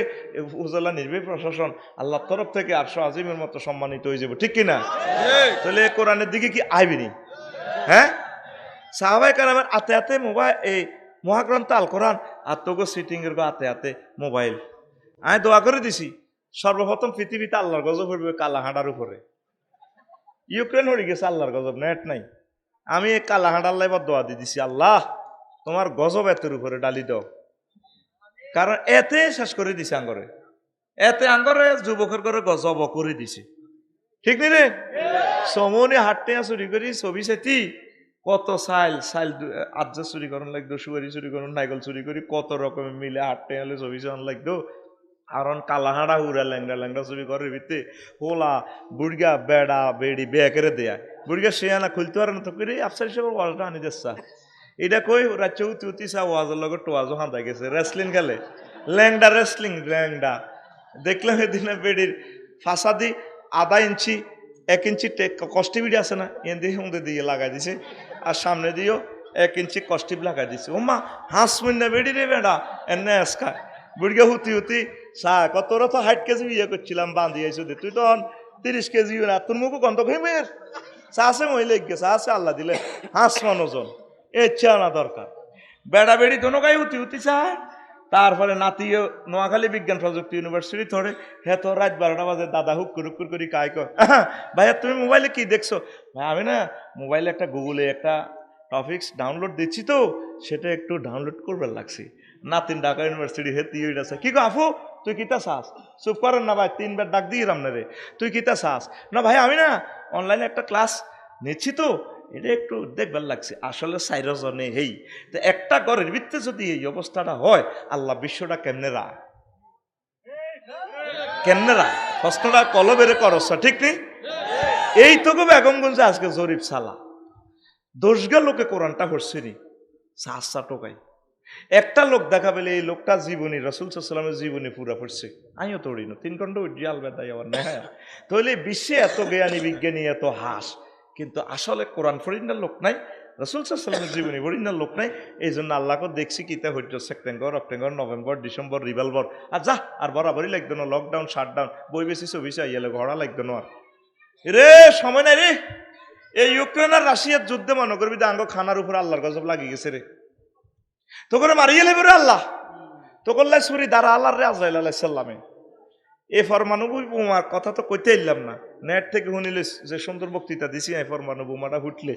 উপজেলা নির্বাহী প্রশাসন আল্লাহর তরফ থেকে 800 আজিমের মতো সম্মানিত হয়ে যাব। ঠিক কিনা? তাহলে এই কোরআনের দিকে কি আইবিনি? হ্যাঁ, সাহাবায়ে কেরামের হাতে হাতে মোবাইল, এই মহাগ্রন্থ আল কোরআন, আর তোগো সিটিং এর হাতে হাতে মোবাইল। আমি দোয়া করে দিছি সর্বপ্রথম পৃথিবীতে আল্লাহর গজব পড়বে কালাহাঁড়ার উপরে। ইউক্রেন হয়ে গেছে আল্লাহর গজব, নেট নাই। আমি এই কালাহাঁড়ার লাইবার দোয়া দিয়ে দিছি, আল্লাহ তোমার গজব এতের উপরে ডালি দাও। কারণ এতে শেষ করে দিছে আঙ্গরে, এতে আঙ্গরে যুবকের করে গজব করে দিছে। ঠিক নি রে? সমনে হাঁটতে চুরি করি ছবি সেটি কত সাইল আজ্জা চুরি করুন লাগতো, সুয়ারি চুরি করুন, নাইগল চুরি করি, কত রকমের মিলে হাঁটতে হলে ছবি চান লাগতো। আরন কালাহাড়া হুরা ল্যাংড়া ল্যাংড়া চুরি করে ভিত্তি হোলা বুড়গা বেড়া বেড়ি বেয়াকেরে দেয়া বুড়গা সে আনা খুলতে পারে না তো করে আফসার হিসেবে ওয়াজটা আনি দিচ্ছা। এটা কই রাজ্য উতি উতি চা ওয়াজের লগে টোয়াজও হাঁদা গেছে রেসলিং খেলে, ল্যাংডা রেসলিং ল্যাংডা। দেখলাম এদিনে বেড়ির ফাঁসা দি 1/2 ইঞ্চি 1 ইঞ্চি কষ্টিবিড়ি আছে না, এন দিয়ে হুঁদে দিয়ে লাগাই দিছে, আর সামনে দিয়েও 1 ইঞ্চি কষ্টিপ লাগাই দিছে। ও মা হাঁস মুন্না বেড়ি রে বেড়া এনে এসকা বুড়িয়া হুতি হুতি চা কতরা তো 60 কেজি ইয়ে করছিলাম বাঁধিয়েছো দে, তুই তো 30 কেজি না, তোর মুখ গন্ধ খেমের চা আছে মহিলা গেছে আছে আল্লাহ দিলে হাঁস মনোজন ইচ্ছা আনা দরকার। বেড়া বেড়ি দোনো গায়ে হুতি হুতি চায়। তারপরে নাতিও নোয়াখালী বিজ্ঞান প্রযুক্তি ইউনিভার্সিটি ধরে হে তো রাত 12টা বাজে দাদা হুক্কুর হুক্কুর করি কায় কয় ভাইয়া তুমি মোবাইলে কি দেখছো? ভাই আমি না মোবাইলে একটা গুগলে একটা টপিক্স ডাউনলোড দিচ্ছি তো সেটা একটু ডাউনলোড করবার লাগছি। নাতিন ঢাকা ইউনিভার্সিটি হেতি আছে কি গো আফু তুই কিতা চাস? চুপ করেন না ভাই, 3 বার ডাক দিয়ে রামনা রে, তুই কিতা চাস? না ভাই আমি না অনলাইনে একটা ক্লাস নিচ্ছি তো এটা একটু দেখবার লাগছে। আসলে 4 জনে হেই তো একটা ঘরের ভিত্তে যদি এই অবস্থাটা হয় আল্লাহ বিশ্বটা কেমনে রায় কেমনে রায় প্রশ্নটা কলবেরে করস। ঠিক নেই? এই তো গো বেগমগঞ্জে আজকে জরিপ সালা 10 গা লোকে কোরআনটা পড়ছে নি সাহসা টোকাই। একটা লোক দেখা পেলে এই লোকটা জীবনী রাসূল সাল্লাল্লাহু আলাইহি ওয়াসাল্লামের জীবনী পুরা পড়ছে, আমিও তোড়ি না 3 ঘন্টা উঠি আলবেদাই আমার না। তাহলে বিশ্বে এত জ্ঞানী বিজ্ঞানী এত হাস, কিন্তু আসলে কোরআন ফরিন্দার লোক নাই, রাসূল সাল্লাল্লাহু আলাইহি ওয়াসাল্লামের জীবনী ফরিন্দার লোক নাই। এই জন্য আল্লাহকে দেখছি কিতা হইতো September October November December revolver আর যা আর বরাবরই লাগতো না, লকডাউন শাটডাউন বই বেশি ছবি চাইলে ঘোড়া লাগতো না। আর রে সময় নাই রে, এই ইউক্রেন আর রাশিয়ার যুদ্ধে মনে করবি আঙ্গ খানার উপর আল্লাহর গজব লাগি গেছে রে, তো করে মারিয়ে লেবে রে আল্লাহ, তো করলাই সুরি দাঁড়া আল্লাহ রে আজরাইল আলাইহিস সালামে। এই পরমাণু বোমার কথা তো কইতে ইল্লাম না, নেট থেকে শুনিলে যে সুন্দর বক্তৃতা দিছি, এই পরমাণু বোমাটা ফুটলে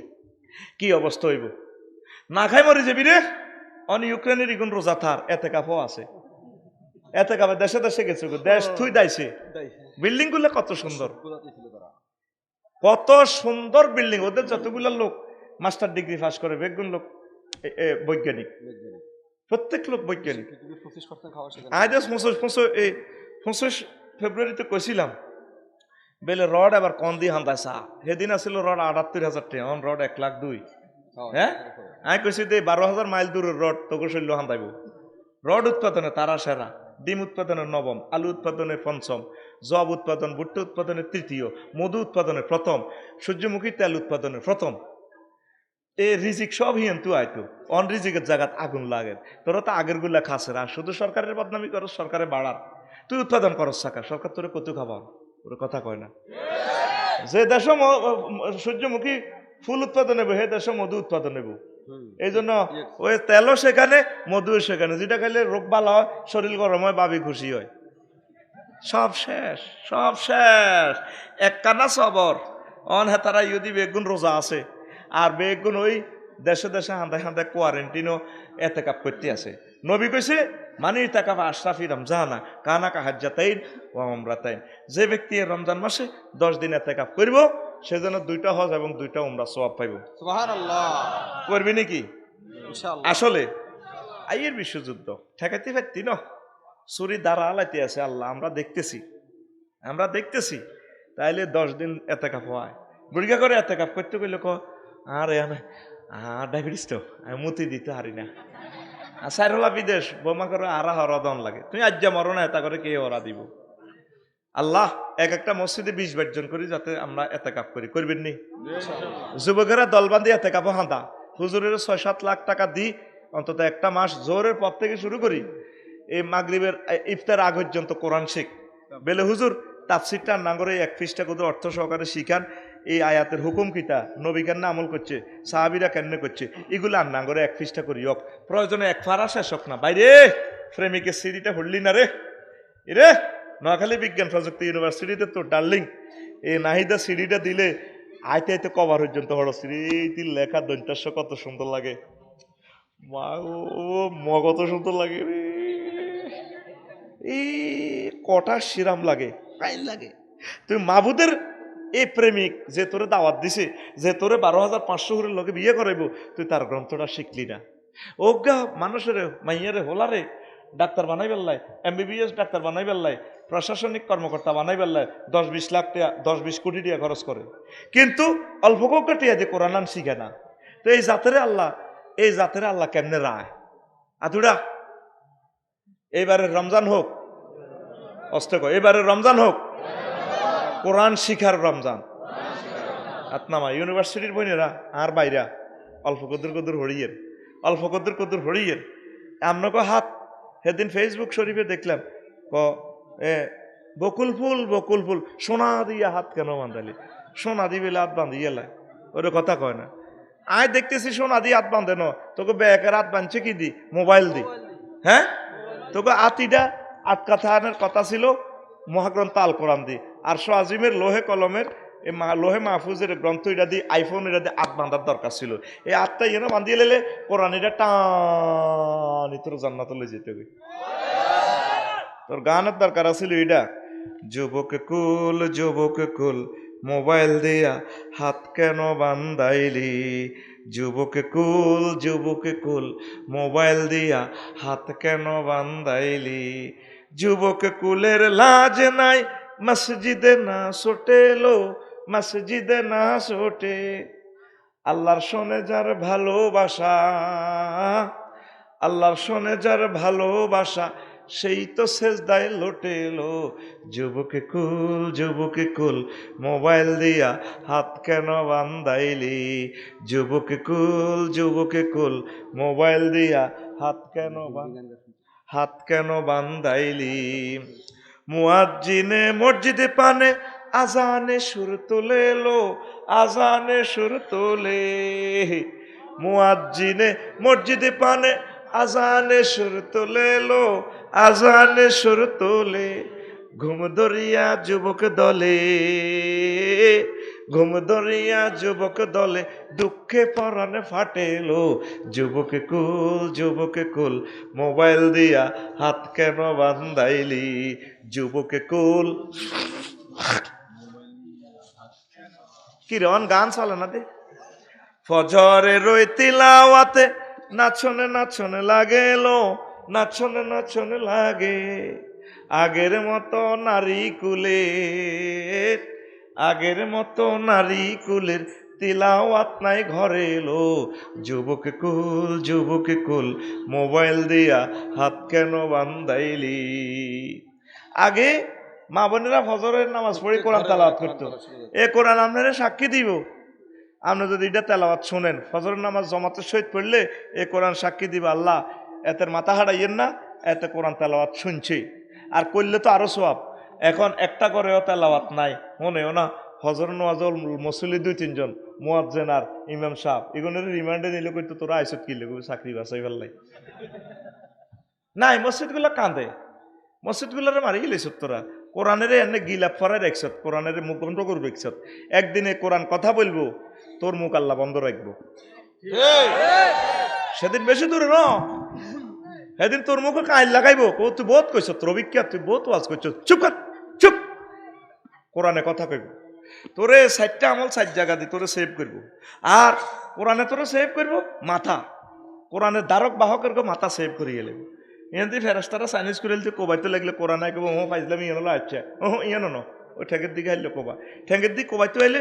কি অবস্থা হইব, না খাই মরে যাবি রে। অন ইউক্রেনের ইগুন রোজা থার এতে কাপও আছে, এতে কাপে দেশে দেশে গেছে, দেশ থুই দাইছে। বিল্ডিং গুলো কত সুন্দর, কত সুন্দর বিল্ডিং, ওদের যতগুলো লোক মাস্টার ডিগ্রি পাস করে বেগুন লোক বৈজ্ঞানিক, প্রত্যেক লোক বৈজ্ঞানিক। আজ 25 ফেব্রুয়ারিতে কইছিলাম বেলে রড আবার কন দিয়ে হান্দায় চা সেদিন আছিল রড ৭৮,০০০ টাকা, অন রড ১,২,০০,০০০। হ্যাঁ, আমি কইছি যে ১২,০০০ মাইল দূরের রড তোকে শৈল্য হান্দাইব। রড উৎপাদনে তারা সেরা, ডিম উৎপাদনের নবম, আলু উৎপাদনের পঞ্চম, জব উৎপাদন, ভুট্টা উৎপাদনের তৃতীয়, মধু উৎপাদনের প্রথম, সূর্যমুখী তেল উৎপাদনের প্রথম। এ রিজিক সব হিয়েন তু আইতো, অন রিজিকের জায়গাত আগুন লাগে। তোরা তো আগের গুলা খাসের, আর শুধু সরকারের বদনামি করো, সরকারে বাড়ার। তুই উৎপাদন করস সাকা, সরকার তোরে কত খাবার, ওর কথা কয় না। যে দেশ সূর্যমুখী ফুল উৎপাদন নেব, হে দেশ মধু উৎপাদন নেব। এই জন্য ওই তেলও সেখানে, মধুও সেখানে, যেটা খাইলে রোগ ভালো হয়, শরীর গরম হয়, বাবি খুশি হয়। সব শেষ, সব শেষ। এক কানা সবর অন হেতারা ইউদি বেগুন রোজা আছে, আর বেগুন ওই দেশে দেশে হাঁদায় হাঁদায় কোয়ারেন্টিনও এতেকাপ করতে আছে। নবী কইছে মানে ইতাকাফ আশরাফি রমজানা কানা কাহাজ্জাতাইন ওয়া উমরাতাইন। যে ব্যক্তি রমজান মাসে 10 দিন এতেকাপ করব, সেজন্য 2টা হজ এবং 2টা উমরা সওয়াব পাইব। সুবহানাল্লাহ। করবি নাকি? ইনশাআল্লাহ। আসলে আইয়ের বিশ্বযুদ্ধ ঠেকাইতে পারতি না, ছুরি দ্বারা আলাইতে আছে আল্লাহ, আমরা দেখতেছি, আমরা দেখতেছি। তাইলে 10 দিন এতেকাপ হয়, বুড়িগা করে এতেকাপ করতে গেলে আর ডায়াবেটিস তো আমি মুতি দিতে হারি না, সাইরলা বিদেশ বোমা করে আরা হরা দন লাগে, তুমি আজ্ঞা মরো না, এটা করে কে ওরা দিব। আল্লাহ এক একটা মসজিদে 20-22 জন করি, যাতে আমরা এতেকাপ করি। করবেন নি? যুবকেরা দলবান্ধি এতেকাপ হাঁদা, হুজুরের 6-7 লাখ টাকা দিই, অন্তত একটা মাস জোরের পর থেকে শুরু করি, এই মাগরিবের ইফতার আগ পর্যন্ত কোরআন শিখ। বেলে হুজুর তাফসিরটা নাঙ্গরে 1 পৃষ্ঠা করে অর্থ সহকারে শিখান, এই আয়াতের হুকুম কিতা, নবী কেন আমল করছে, সাহাবিরা কেন করছে, এগুলো আর নাঙ্গরে 1 পৃষ্ঠা করি হোক, প্রয়োজনে 1 ফারা শেষ হোক না। বাইরে প্রেমিকের সিঁড়িটা হরলি না রে, এরে নোয়াখালী বিজ্ঞান প্রযুক্তি ইউনিভার্সিটিতে তো ডার্লিং এই নাহিদা সিঁড়িটা দিলে আইতে আইতে কভার পর্যন্ত হড় সিঁড়ি লেখা দৈন্তাস্য কত সুন্দর লাগে, মা ও কত সুন্দর লাগে রে, এই কটা শিরাম লাগে, ফাইন লাগে। তুই মাহবুদের এই প্রেমিক যে তোরে দাওয়াত দিছে, যে তোরে 12,500 করে লোকে বিয়ে করাইব, তুই তার গ্রন্থটা শিখলি না। ওগা মানুষের মাইয়ারে হোলারে ডাক্তার বানাই বেল্লাই, MBBS ডাক্তার বানাই বেল্লাই, প্রশাসনিক কর্মকর্তা বানাই বেল্লাই 10-20 লাখ টাকা 10-20 কোটি টাকা খরচ করে, কিন্তু অল্প কয়েকটা টাকা দিয়ে কোরআন শিখে না। তো এই জাতের আল্লাহ কেমনে রায় আতুরা। এইবারের রমজান হোক, এবারের রমজান হোক কোরআন শিখার রমজান। আত্মামা ইউনিভার্সিটির বইনেরা আর বাইরা অল্প কদ্দুর হরিয়ের আপনাকে হাত সেদিন ফেসবুক শরীফে দেখলাম, বকুল ফুল সোনা দিয়া হাত কেন বান্ধালি, সোনা দি বেলে হাত বান্ধি এলাই, ওর কথা কয় না। আয় দেখতেছি সোনা দিয়ে হাত বাঁধে ন, তোকে ব্যাগের হাত বাঁধছে কি দি, মোবাইল দি। হ্যাঁ, তোকে আতিটা আটকা থাকার কথা ছিল মহাগ্রন্থ আল কোরআন দি, আর আজিমের লোহে কলমের লোহে মাহফুজের গ্রন্থ এটা দিয়ে আইফোন এটা দিয়ে আত বাঁধার দরকার ছিল। এই আতটা ইয়ে বান্ধিয়ে লেলে কোরআন এটা টানি তোর জান্নাতলে যেতে হবে। তোর গানের দরকার আছিল এটা, যুবক কুল মোবাইল দিয়া হাত কেন বান্ধাইলি, যুবক কুল মোবাইল দিয়া হাত কেন বান্ধাইলি, যুবক কুলের লাজ নাই মসজিদে না ছোটেলো, মসজিদে না ছোটে, আল্লাহর শোনে যার ভালোবাসা, আল্লাহর শোনে যার ভালোবাসা, সেই তো সেজদায় লোটেলো, যুবক কুল মোবাইল দিয়া হাত কেন বান্ধাইলি, যুবক কুল মোবাইল দিয়া হাত কেন বান্ধাইলি, মুয়াজ্জিনে মসজিদে পানে আজানে সুর তোলে লো, আজানে সুর তোলে, মুয়াজ্জিনে মসজিদে পানে আজানে সুর তোলে লো, আজানে সুর তোলে, ঘুম ধরিয়া যুবক দলে দুঃখে পরাণে ফাটেলো, যুবক কুল মোবাইল দিয়া হাত কেন বান্ধাইলি, যুবক কুল। কিরণ গান চলে না দে, ফজরে রই তিলাওয়াতে নাচনে লাগেলো, নাচনে লাগে, আগের মতো নারী কুলে আগের মতো নারী কুলের তিলাওয়াত নাই ঘরে এলো। যুবক কুল মোবাইল দিয়া হাত কেন বান্ধাইলি। আগে মা বোনেরা ফজরের নামাজ পড়ে কোরআন তেলাওয়াত করতো। এ কোরআন আপনারা সাক্ষী দিব, আপনি যদি এটা তেলাওয়াত শুনেন ফজরের নামাজ জামাতের সহিত পড়লে এ কোরআন সাক্ষী দিব আল্লাহ এতের মাথা হারাইয়েন না, এতে কোরআন তেলাওয়াত শুনছি। আর করলে তো আরো সওয়াব। এখন একটা করেও তেলাওয়াত নাই, মনেও না ফজর নামাজল মুসল্লি 2-3 জন মুয়াজ্জিন আর ইমাম সাহেব এগুলোর রিমান্ডে নিলে কইতো তোরা আইছত কি লেগে চাকরি বাঁচাই ফেললাই। নাই মসজিদগুলো কাঁদে, মসজিদগুলোরে মারি গেলেছ তোরা। কোরআনের এনে গিলাপ ফরাই রাখছত, কোরআনের মুখ বন্ধ করবে রাখছত। একদিনে কোরআন কথা বলবো তোর মুখ আল্লাহ বন্ধ রাখবো। সেদিন বেশি দূরে ন, সেদিন তোর মুখে কাইল লাগাইবো। তুই বহুত কইছ, তোর অভিজ্ঞতা তুই বহুত ওয়াজ করছ, চুপ কর চুপ। কোরআনে কথা কইব, তোরে 60টা আমল 60 জায়গা দিয়ে তোরে সেভ করবো। আর কোরআনে তোরে সেভ করবো মাথা, কোরআনের দ্বারক বাহকের মাথা সেভ করিয়ে গেলে এমনি ফেরাস্তারা সাইনিজ করে কোবাইতে লাগলে কোরআন কব ও পাইছিলাম ইয়ে হলো আচ্ছা ও ইয়ে ন ওই ঠ্যাঙ্কের দিকে আইলে কোবা, ঠ্যাঙ্কের দিকে কোবাইতে আইলে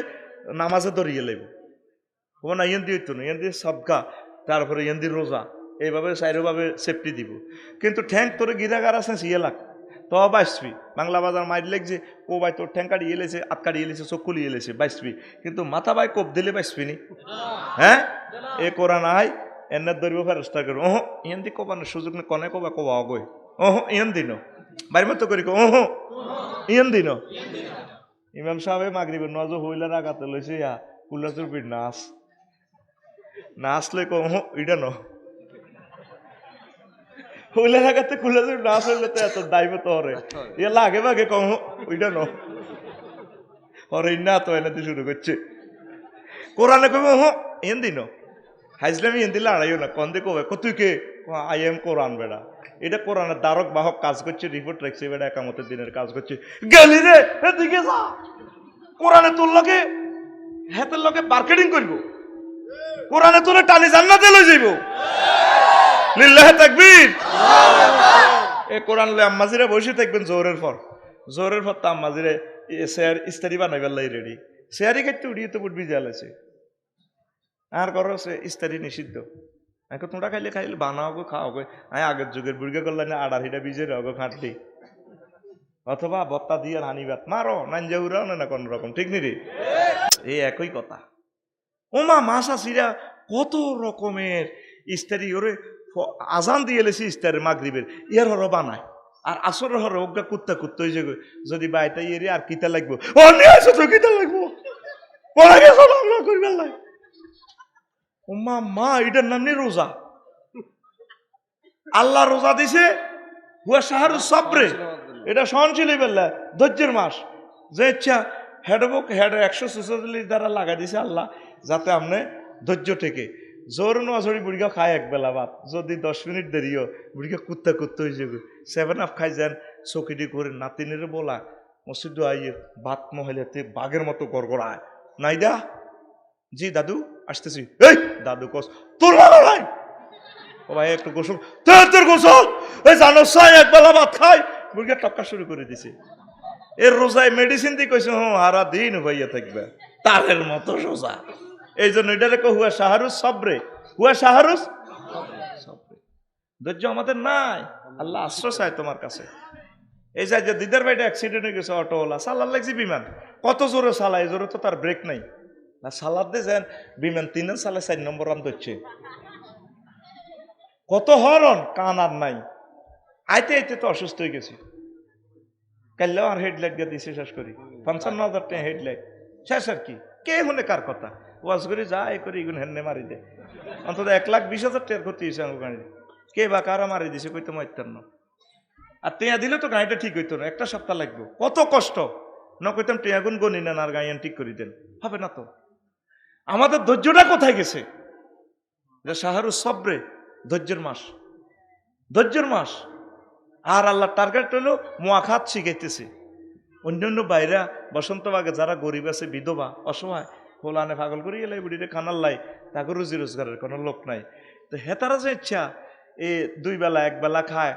নামাজে ধরিয়ে লাগবে। ও না ইয়েন দিয়ে হইতো না, ইয়েন দিয়ে সবকা, তারপরে ইয়েন দিয়ে রোজা, এইভাবে চাইরোভাবে সেফটি দিব। কিন্তু ঠ্যাঙ্ক তোর গিরাগার আছে ইয়ে লাগ তো বাঁচবি। বাংলা বাজার মাইর লাগছে কোবাই তোর ঠ্যাং কাটিয়ে এলেছে, আত কাটিয়ে এলেছে, চোখ খুলিয়ে এলেছে, বাঁচবি। কিন্তু মাথা বাই কোপ দিলে বাঁচবি নি। হ্যাঁ এ কোরআন আই এনে ধরব ফেরস্তা করবো। ওহ ইয়েন দি কোবানোর সুযোগ নেই, কনে কোবা কোবা অগই। ওহ ইয়েন দিন বাড়ির মতো করি ওহ ইয়েন দিন। ইমাম সাহেব মাগরিবের নজর হইলার আগাতে লইছে ইয়া কুল্লাচুর পিঠ নাচ নাচলে কহ ইটা ন হইলার আগাতে কুল্লাচুর নাচ হইলে তো এত দাইব তো হরে ইয়া লাগে বাগে কহ ওইটা ন হরে না তো এনে শুরু করছে। কোরআনে কইব ওহ ইয়েন দিন হাইজলামি ইয়েন দিলে আড়াইও না, কন্দে কবে তুই কে আই এম কোরআন বেড়া। এটা কোরআনের দ্বারক বাহক কাজ করছে, রিপোর্ট রাখছে, বেড়া একামতের দিনের কাজ করছে। গেলি রে এদিকে যা, কোরআনে তোর লগে হাতের লগে মার্কেটিং করবো, কোরআনে তোরে টানি জান্নাতে লই যাইব। লিল্লাহি তাকবীর। এ কোরআন লই আম্মাজিরা বসে থাকবেন জোরের পর তো আম্মাজিরে শেয়ার ইস্তারি বানাইবার লাই রেডি। শেয়ারি খাইতে উড়িয়ে তো বুট ভিজে আলেছে আর করো সে ইস্তারি নিষিদ্ধ। এখন তোমরা খাইলে বানাও গো খাও গো। আমি আগের যুগের বুড়িকে করলে না আড়ার হিটা বিজে রগো খাটলি অথবা বত্তা দিয়ে হানি ভাত মারো নাঞ্জা উড়াও না কোন রকম, ঠিক নি রে? এই একই কথা। ওমা মাসা সিরা কত রকমের ইস্তারি ওরে আজান দিয়ে এলেছি ইস্তারি মাগরিবের ইয়ার হরো বানায়। আর আসর হরো ওগা কুত্তা হয়ে যাবে যদি বাইতা ইয়ে আর কিতা লাগবো ও নিয়ে আসো তো কিতা লাগবো পড়া গেছো না করবার লাগে। ওমা মা এটার নাম নেই রোজা। আল্লাহ রোজা দিছে হুয়া শাহরু সবরে, এটা সহনশীল বেলা ধৈর্যের মাস। যে ইচ্ছা হেডবুক হেড 146 দ্বারা লাগাই দিছে আল্লাহ যাতে আপনি ধৈর্য থেকে জোর নজরি বুড়িগা খায় এক বেলা ভাত, যদি 10 মিনিট দেরিও বুড়িগা কুত্তা হয়ে যাবে। 7 আপ খাই যান চকিটি করে নাতিনের বলা মসজিদ আইয়ে ভাত মহিলাতে বাঘের মতো গড়গড়ায় নাই দা জি দাদু আসতেছি। এই দাদু কস তোর নাই ও ভাই একটু গোসল তোর গোসল এই জানো সাই এক বেলা ভাত খাই মুরগির টক্কা শুরু করে দিছে। এর রোজায় মেডিসিন দিয়ে কইছে হারা দিন ভাইয়া থাকবে তারের মতো সোজা। এই জন্য এটারে হুয়া শাহরুজ সবরে, হুয়া শাহরুজ সবরে। ধৈর্য আমাদের নাই, আল্লাহ আশ্রয় চায় তোমার কাছে। এই যে দিদার ভাইটা অ্যাক্সিডেন্ট হয়ে গেছে অটোওয়ালা, সালার লাগছে বিমান, কত জোরে চালায়, জোরে তো তার ব্রেক নাই না, সালাদ দিয়ে যান বিমান 3 সালে 4 নম্বর রান ধরছে। কত হরন কান আর নাই, আইতে আইতে তো অসুস্থ হয়ে গেছি। কাল্লাও আর হেডলাইট গিয়ে দিছে শেষ করি 55,000 টাকা হেডলাইট শেষ। আর কি কে মনে কার কথা ওয়াজ করি যা এ করি এগুলো হেন্নে মারি দে, অন্তত 1,20,000 টাকার ক্ষতি হয়েছে আমার গাড়ি। কে বা কারা মারি দিছে কইতে মারতেন না। আর টেয়া দিলে তো গাড়িটা ঠিক হইতো না, একটা সপ্তাহ লাগবে, কত কষ্ট না কইতাম টেয়া গুণ গনি নেন আর গাড়ি ঠিক করে দেন, হবে না তো। আমাদের ধৈর্যটা কোথায় গেছে? যে শাহরুজ সবরে ধৈর্যের মাস, ধৈর্যের মাস। আর আল্লাহ টার্গেট হলো মোয়াখাত শিখাইতেছে। অন্যান্য বাইরা বসন্তবাগে যারা গরিব আছে, বিধবা অসহায়, হোলানে পাগল করি এলাই বুড়িরে খানার লাই, তাকে রুজি রোজগারের কোনো লোক নাই। তো হেতারা যে ইচ্ছা এ 2 বেলা 1 বেলা খায়,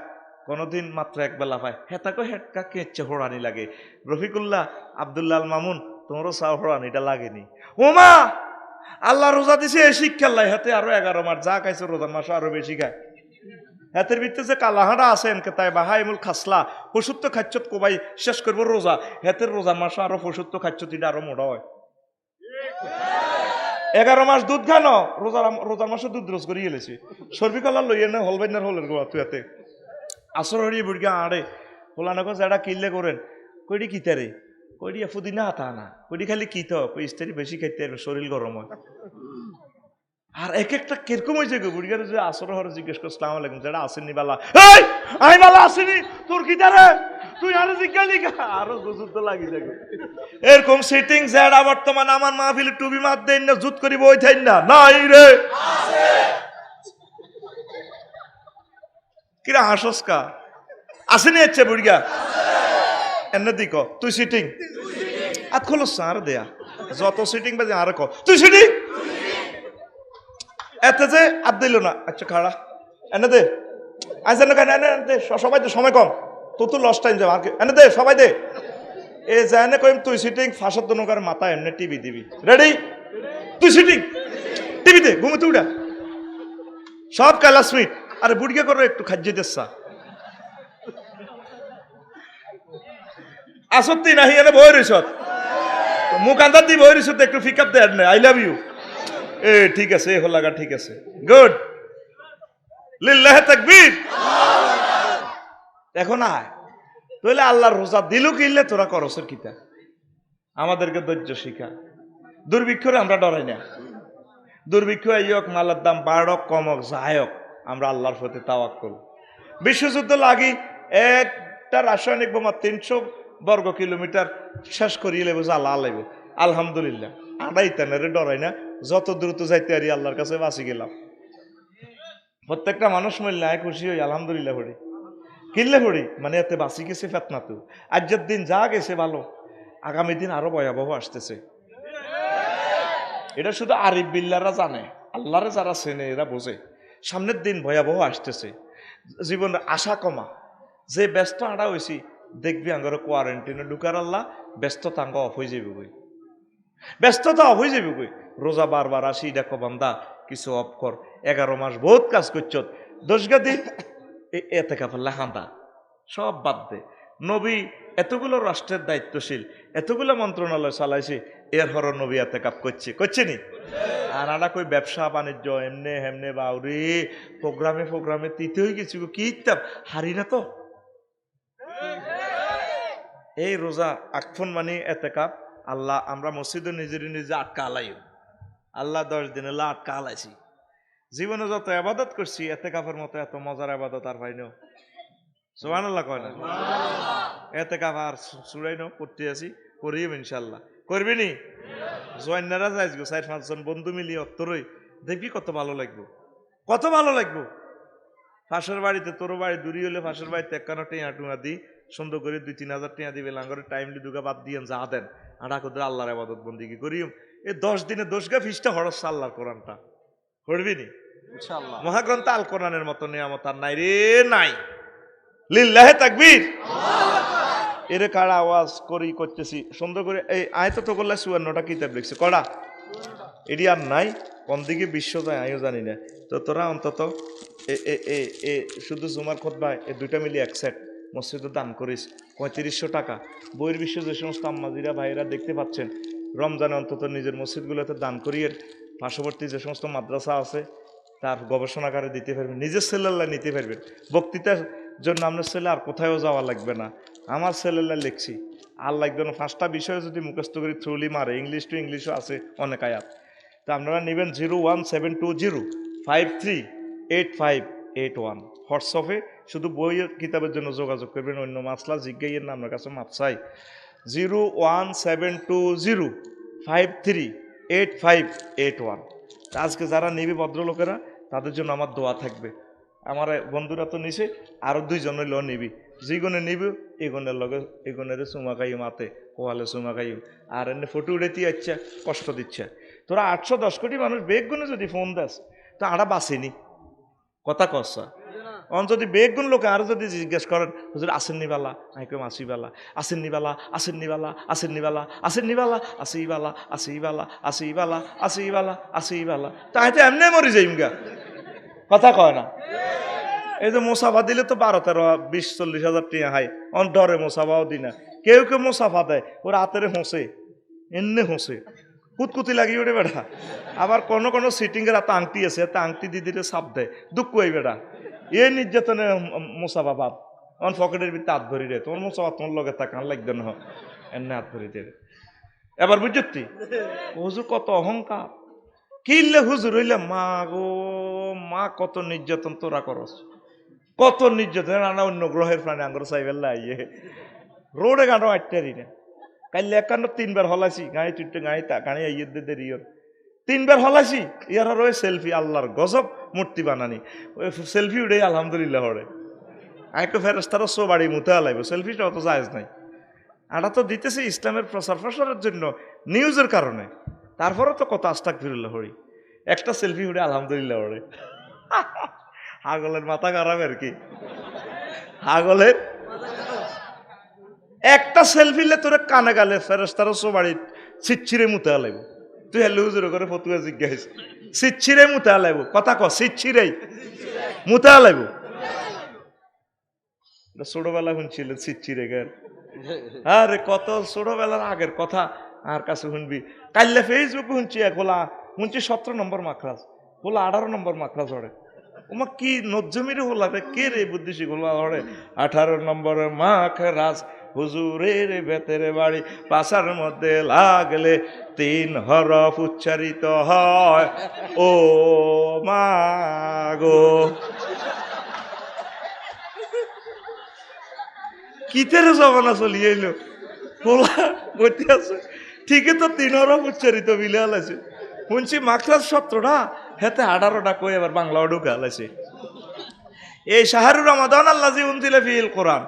কোনোদিন মাত্র 1 বেলা পায়, হেতাকে হেটকা কে ইচ্ছা হোড়ানি লাগে। রফিকুল্লাহ আব্দুল্লাহ আল মামুন তোমারও সাহরান এটা লাগেনি। ওমা আল্লাহ রোজা দিছে এই শিক্ষা লাই হাতে আরো 11 মাস যা খাইছে রোজার মাসে আরো বেশি খায়। হাতের ভিতরে যে কালাহাড়া আছেন তাই বাহাইমুল খাসলা পশুত্ব খাচ্ছত কোবাই শেষ করবো রোজা, হাতের রোজার মাসে আরো পশুত্ব খাচ্ছত এটা আরো মোটা হয়। 11 মাস দুধ খানো রোজার মাসে দুধ রোজ করিয়ে এলেছি সর্বি কলার লইয়ে না হলবাইনার হলের গোয়া তুই হাতে আসর হরিয়ে বুড়িয়া আড়ে হোলানক যারা কিনলে করেন কইডি কিতারে কইডি ফুদিনা হাতা না কইডি খালি কিত কই ইস্তারি বেশি খাইতে শরীর গরম হয়। আর এক একটা কিরকম হয়েছে গো বুড়িয়ার যে আসর হরে জিজ্ঞেস করো আসসালামু আলাইকুম যারা আসেননি বালা এই আমি বালা আসেনি তোর কিতারে তুই আরো জিজ্ঞালি আরো গুজুর তো লাগি যাবে। এরকম সিটিং যারা বর্তমান আমার মাহফিলে টুবি মার দেন না জুত করি বই থাইন না নাই রে কিরা হাসসকা আসেনি আচ্ছা বুড়িয়া এনে দিক তুই সিটিং আর খোলো সার দেয়া যত সিটিং বাজে আর ক তুই সিটিং এতে যে আর দিল না। আচ্ছা খাড়া এনে দে আজ এনে দে সবাই দে সময় কম তোর তো লস টাইম যাবে আর এনে দে সবাই দে এ জানে কইম তুই সিটিং ফাঁসার দনকার মাথা এমনি টিভি দিবি রেডি তুই সিটিং টিভি দে ঘুমে উড়া সব কালাস মিট আরে বুড়িকে করো একটু খাজ্যে দেশা আসত্তি নাহি এনে বই রইছ মুখ আন্দার দি বই রইছ একটু পিক আপ দে আই লাভ ইউ এ ঠিক আছে এ হলাগা ঠিক আছে গুড লিল্লাহি তাকবীর। এখন আয় তাহলে আল্লাহর রোজা দিলু কিনলে তোরা করসের কিতা আমাদেরকে ধৈর্য শিখা। দুর্ভিক্ষরে আমরা ডরাই না, দুর্ভিক্ষ আইয়ক মালের দাম বাড়ক কমক যায়ক আমরা আল্লাহর প্রতি তাওয়াক্কুল। বিশ্বযুদ্ধ লাগি একটা রাসায়নিক বোমা 300 বর্গ কিলোমিটার শেষ করিয়ে লেব জ্বালা লাগবে আলহামদুলিল্লাহ আড়াই তেনারে ডরাই না যত দ্রুত যাইতে পারি আল্লাহর কাছে বাঁচি গেলাম। প্রত্যেকটা মানুষ মরলে খুশি হই আলহামদুলিল্লাহ পড়ি কিনলে পড়ি মানে এতে বাঁচি গেছে ফেতনা তো আজকের দিন যা গেছে ভালো আগামী দিন আরো ভয়াবহ আসতেছে। এটা শুধু আরিফ বিল্লাহরা জানে, আল্লাহরে যারা চেনে এরা বোঝে সামনের দিন ভয়াবহ আসতেছে। জীবনের আশা কমা যে ব্যস্ত আড়া হয়েছি দেখবি আঙ্গর কোয়ারেন্টাইনে ঢুকার আল্লাহ ব্যস্ততা আঙ্গ অফ হয়ে যাবে বই ব্যস্ততা অফ হয়ে যাবে বই রোজা বারবার আসি দেখো বান্দা কিছু অফ কর 11 মাস বহুত কাজ করছ দোষগাদি এতে কাপড় হাঁদা সব বাদ দে। নবী এতগুলো রাষ্ট্রের দায়িত্বশীল এতগুলো মন্ত্রণালয় চালাইছে এর হর নবী এতে কাপ করছে নি আর আড়া কই ব্যবসা বাণিজ্য এমনে হেমনে বাউরি প্রোগ্রামে তিতে হয়ে গেছি কি ইত্যাব হারি না তো। এই রোজা আকফন মানে এতে কাপ আল্লাহ আমরা মসজিদে নিজে আটকা আলাইও আল্লাহ 10 দিন আল্লাহ আটকা আলাইছি জীবনে যত আবাদত করছি এতে কাপের মতো এত মজার আবাদত আর পাইনো সুবহানাল্লাহ কয় না এতে কাপ আর সুরাইনো করতে আছি করিম ইনশাল্লাহ করবি নি জয়েনারা যাইস গো 4-5 জন বন্ধু মিলিয়ে অত্তরই দেখবি কত ভালো লাগবো কত ভালো লাগবো। ফাঁসের বাড়িতে তোর বাড়ি দূরি হলে ফাঁসের বাড়িতে 51 টিয়া টুঙা দি সুন্দর করে 2-3 হাজার টিয়া দিবে লাঙ্গরে টাইমলি দুগা বাদ দিয়ে যা দেন আড়া কত আল্লাহর ইবাদত বন্দিগি করিম এই 10 দিনে 10 গা ফিসটা হরস আল্লাহর কোরআনটা পড়বি নি ইনশাআল্লাহ। মহাগ্রন্থ আল কোরআনের মতো নিয়ামত আর নাই রে নাই লিল্লাহি তাকবীর। এরে কারা আওয়াজ করি করতেছি সুন্দর করে এই আয়ত তো করলে 54টা কিতাব লিখছে কড়া এটি আর নাই কোন দিকে বিশ্ব যায় আমিও জানি না। তো তোরা অন্তত শুধু জুমার খুতবায় এই দুইটা মিলিয়ে এক সেট মসজিদে দান করিস 3500 টাকা। বইয়ের বিশ্বে যে সমস্ত আম্মাজিরা ভাইরা দেখতে পাচ্ছেন রমজানে অন্তত নিজের মসজিদগুলোতে দান করিয়ে পার্শ্ববর্তী যে সমস্ত মাদ্রাসা আছে তার গবেষণাগারে দিতে পারবেন, নিজের ছেলেল্লা নিতে পারবেন। বক্তৃতার জন্য আপনার ছেলে আর কোথায়ও যাওয়া লাগবে না, আমার ছেলেল্লা লিখছি আর লাগবে না। 5টা বিষয় যদি মুখস্থ করি থ্রুলি মারে ইংলিশ টু ইংলিশও আছে অনেক আয়াত। তা আপনারা নেবেন 01720538581 হোয়াটসঅ্যাপে শুধু বইয়ের কিতাবের জন্য যোগাযোগ করবেন, অন্য মাসলা জিজ্ঞাইয়ের না আপনার কাছে মাপ চাই। 01720538581। আজকে যারা নেবে ভদ্রলোকেরা তাদের জন্য আমার দোয়া থাকবে। আমার বন্ধুরা তো নিছে আরো 2 জন ল নিবি যেগুনে নিবি এগুনের লগে এগুনের চুমা খাইম মাতে কোয়ালে চুমা খাইম আর এনে ফটো উড়াইতে ইচ্ছা কষ্ট দিচ্ছে। তোরা 810 কোটি মানুষ বেগ গুনে যদি ফোন দাস তো আড়া বাঁচেনি কথা কসা অন যদি বেগুন লোকে আরো যদি জিজ্ঞেস করেন হুজুর আসেননি বালা, আমি কম আসি বালা, আসেননি বালা, আসেননি বালা, আসেননি বালা, আসেননি বালা, আসি বালা, আসি বালা, আসি বালা, আসি বালা, আসি বালা, তাইতে এমনি মরি যাইমগা, কথা কয় না। এই যে মোসাফা দিলে তো 12-13-20-40 হাজার টিয়া হাই, অন ডরে মোসাফাও দি না। কেউ কেউ মোসাফা দেয় ওর হাতের হোসে, এমনি হোসে কুতকুতি লাগিয়ে ওঠে বেটা। আবার কোনো কোনো সিটিং এর হাতে আংটি আছে, এত আংটি দিদিরে চাপ দেয়, দুঃখ হই বেটা। এ নির্যাতনে মোসাফা বাদ, অন পকেটের ভিতরে হাত ধরি রে, তোমার মোসাফা তোমার লগে তাকান লাগবে না, এমনি হাত ধরি দে। এবার বুঝতি হুজুর কত অহংকার, কিনলে হুজুর হইলে মা গো মা, কত নির্যাতন তোরা করস, কত নির্যাতন। আনা অন্য গ্রহের প্রাণী আঙ্গুর চাইবেল্লা আইয়ে রোডে গানো আটটারি না। কাইলে 3বার হলাইছি গাড়ি টুটে গাড়ি আইয়ে দে দেরিয়র 3বার হলাইছি। ইয়ার আর ওই সেলফি আল্লাহর গজব মূর্তি বানানি, ওই সেলফি উঠে আলহামদুলিল্লাহ হরে। আরেকটু ফেরেস্তারা সো বাড়ি মুতে আলাইব, সেলফিটা অত জায়েজ নাই। আটা তো দিতেছে ইসলামের প্রচার প্রসারের জন্য, নিউজের কারণে। তারপরে তো কত আস্তাগফিরুল্লাহ হরি, একটা সেলফি উঠে আলহামদুলিল্লাহ হরে। হাগলের মাথা খারাপ আর কি, হাগলের একটা সেলফি লে তোরে কানে গালে ফেরেস্তারা সো বাড়ি ছিচ্ছিরে মুতে আলাইব। তুই হেলে হুজুর করে ফতুয়া জিজ্ঞাসা, ছিচ্ছিরে মুতে আলাইব, কথা ক ছিচ্ছিরেই মুতে আলাইব। ছোটবেলা শুনছিল ছিচ্ছিরে গের, আরে কত ছোটবেলার আগের কথা আর কাছে শুনবি। কাইলে ফেসবুক শুনছি খোলা, শুনছি 17 নম্বর মাখরাজ, খোলা 18 নম্বর মাখরাজ ওরে। ওমা কি নজ্জমিরে হলা রে, কে রে বুদ্ধিসী গোলা ওরে 18 নম্বরের মাখরাজ, হুজুরের ভেতরে বাড়ি, পাশার মধ্যে লাগলে 3 হরফ উচ্চারিত হয়, ও মা গো। কিতের জমানা চলিয়ে এলো, বলতে আছে ঠিকই তো 3 হরফ উচ্চারিত মিলে আলাইছে। শুনছি মাখরাজ 17টা, হেতে 18টা কই এবার বাংলাও ঢুকে আলাইছে। এই শাহরুর রমাদান আল্লাযী উনজিলা ফিহিল কোরআন,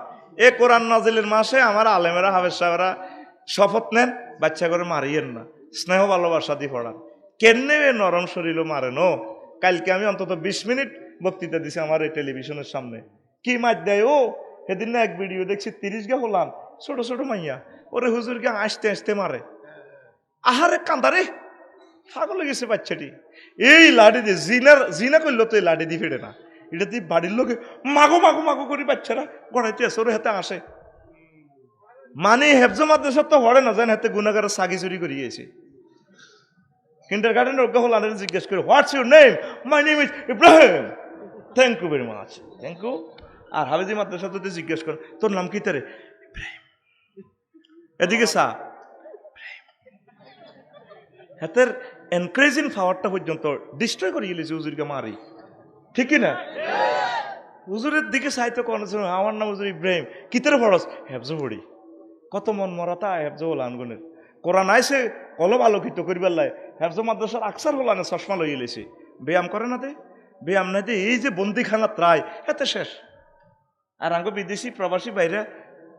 এই কোরআন নাজিলের মাসে আমার আলেমেরা হাফেজ সাহেবরা শপথ নেন বাচ্চা করে মারিয়েন না, স্নেহ ভালোবাসা দিয়ে পড়ান। কেনে নরম শরীরও মারে নো। কালকে আমি অন্তত 20 মিনিট বক্তৃতা দিছি আমার এই টেলিভিশনের সামনে, কি মার দেয় ও। সেদিন না এক ভিডিও দেখছি 30 গা হলাম, ছোট ছোট মাইয়া ওরে হুজুরকে আসতে আসতে মারে। আহারে কান্দারে, পাগল হয়ে গেছে বাচ্চাটি। এই লাঠি দিয়ে জিনা করলো তো এই লাঠি দিয়ে ফেটে না, এটা দিয়ে বাড়ির লোকে মাগো মাগো মাগো করি বাচ্চারা গড়াইতে আসে, ওরে হাতে আসে। মানে হেফজ মাদ্রাসা তো হরে না জান, হাতে গুনাগারের সাগি চুরি করিয়েছে। কিন্ডারগার্টেনের অজ্ঞা হল আনের জিজ্ঞেস করে, what's your name? My name is Ibrahim. Thank you very much, thank you. আর হাফেজি মাদ্রাসা তো জিজ্ঞেস করে, তোর নাম কি? তারে ইব্রাহিম। এদিকে সা হাতের এনকারেজিং পাওয়ারটা পর্যন্ত ডিস্ট্রয় করে গেলেছে হুজুরকে মারি, ঠিক না? হুজুরের দিকে সাহিত্য কোন, আমার নাম হুজুর ইব্রাহিম, কিতারে পড়স? হেফজ পড়ি। কত মন মরাতা হেফজ হল আনগুনের কোরআন আইসে কলব আলোকিত করিবার লাই হেফজ মাদ্রাসার আকসার হল আনে চশমা লই গেলেছে। ব্যায়াম করে না দে, ব্যায়াম না দে, এই যে বন্দিখানা ত্রায় এতে শেষ। আর আঙ্গ বিদেশি প্রবাসী বাইরে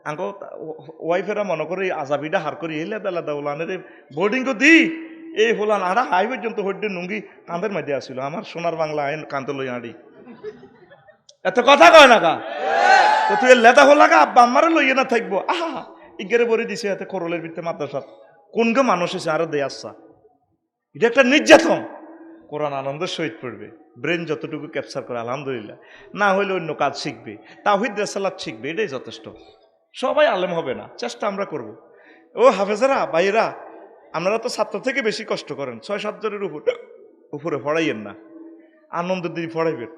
আঙ্গ ওয়াইফেরা মনে করে আজাবিটা হার করি এলে আলাদা ওলানের বোর্ডিংও দি এই হোলান আড়া হাই পর্যন্ত হইডে নুঙ্গি কাঁধের মধ্যে আসছিল। আমার সোনার বাংলা আইন কাঁধে লই আড়ি, এত কথা কয় না কা তো তুই লেদা হলা গা আব্বা আমারে লইয়ে না থাকবো। আহা ইগেরে বলে দিছে এতে করলের ভিতরে মাদ্রাসা কোন গো মানুষ এসে আরো দেয় আসছা, এটা একটা নির্যাতন। কোরআন আনন্দের সহিত পড়বে, ব্রেন যতটুকু ক্যাপচার করে আলহামদুলিল্লাহ, না হইলে অন্য কাজ শিখবে, তাওহীদ রিসালাত শিখবে, এটাই যথেষ্ট। সবাই আলেম হবে না, চেষ্টা আমরা করব। ও হাফেজারা ভাইয়েরা, আপনারা তো ছাত্র থেকে বেশি কষ্ট করেন, 6-7 জনের উপরে পড়াইয়েন না, আনন্দ দিয়ে পড়াইবেন।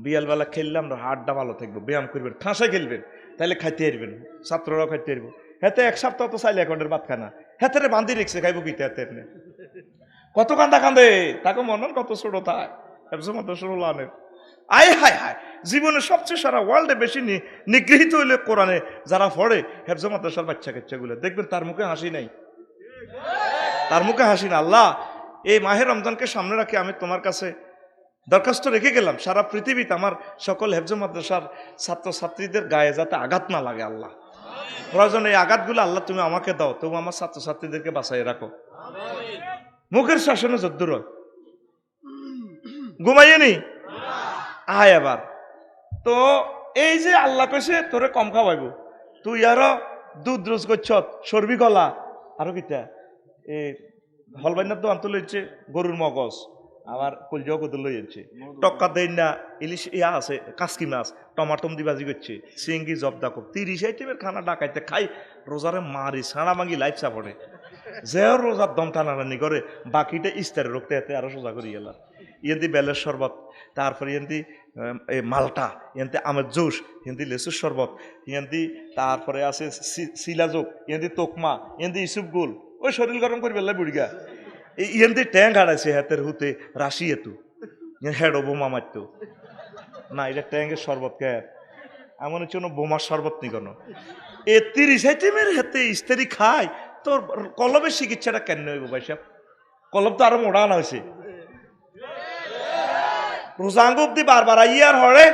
বিয়ালবেলা খেললে আমরা হাড়টা ভালো থাকবো, ব্যায়াম করবেন, ঠাঁসায় খেলবেন, তাহলে খাইতে পারবেন, ছাত্ররাও খাইতে পারবো। হেতে 1 সপ্তাহ তো চাইলে অ্যাকাউন্টের ভাত খানা হেতে বান্ধি রেখছে, খাইবো কিতে হাতে কত কান্দা কান্দে, তাকে মনন কত ছোট থাক আনের। আয় হায় হায়, জীবনে সবচেয়ে সারা ওয়ার্ল্ডে বেশি নিগৃহীত হইলে কোরআনে যারা পড়ে হেফজ মাদ্রাসার বাচ্চা কাচ্চাগুলো দেখবেন তার মুখে হাসি নাই, তার মুখে হাসি না। আল্লাহ এই মাহে রমজানকে সামনে রাখি আমি তোমার কাছে দরখাস্ত রেখে গেলাম, সারা পৃথিবীতে আমার সকল হেফজ মাদ্রাসার ছাত্রছাত্রীদের গায়ে যাতে আঘাত না লাগে। আল্লাহ প্রয়োজন এই আঘাতগুলো আল্লাহ তুমি আমাকে দাও, তবু আমার ছাত্রছাত্রীদেরকে বাঁচাই রাখো। মুখের শাসনে যদ্দুর ঘুমাইয়ে নি আয়। আবার তো এই যে আল্লাহ কইছে তোরে কম খাওয়াইব, তুই আরো দুধ রোজ করছ, সর্বি গলা, আরো কিটা এই হলবাইনার তো আন্ত লইছে গরুর মগজ, আবার কলজাও কত লই যাচ্ছে, টক্কা দেন না, ইলিশ ইয়া আছে, কাসকি মাছ, টমাটম দি বাজি করছে, সিঙ্গি জবদা কর, 30 আইটেমের খানা ডাকাইতে খাই, রোজারে মারি সাড়া মাগি লাইফ সাপড়ে, যে রোজার দম টানাটানি করে, বাকিটা ইস্তারে রক্তে এতে আরো সোজা করি গেলাম। ইয়েন্দি বেলের শরবত, তারপরে ইয়েন্দি মালটা, ইয়েন্দি আমের জুস, ইয়েন্দি লেসুর শরবত, ইয়েন্দি তারপরে আছে সিলাজোক, ইয়েন্দি তোকমা, ইয়েন্দি ইসুফগুল, ওই শরীর গরম করে বেলা বুড়িগা। ইয়েন্দি ট্যাঙ্ক হারাইছে হাতের হুতে রাশি এতু হেড ও বোমা মারতো না, এটা ট্যাঙ্কের শরবত কে এমন হচ্ছে বোমার শরবত নি কোনো। এ 30 আইটেমের হাতে ইস্তারি খায়, তোর কলমের চিকিৎসাটা কেন হইব ভাই সাহেব? কলম তো আরো মোড়া আনা হয়েছে, রোজাঙ্গ অব্দি বারবার আইয়ার হরে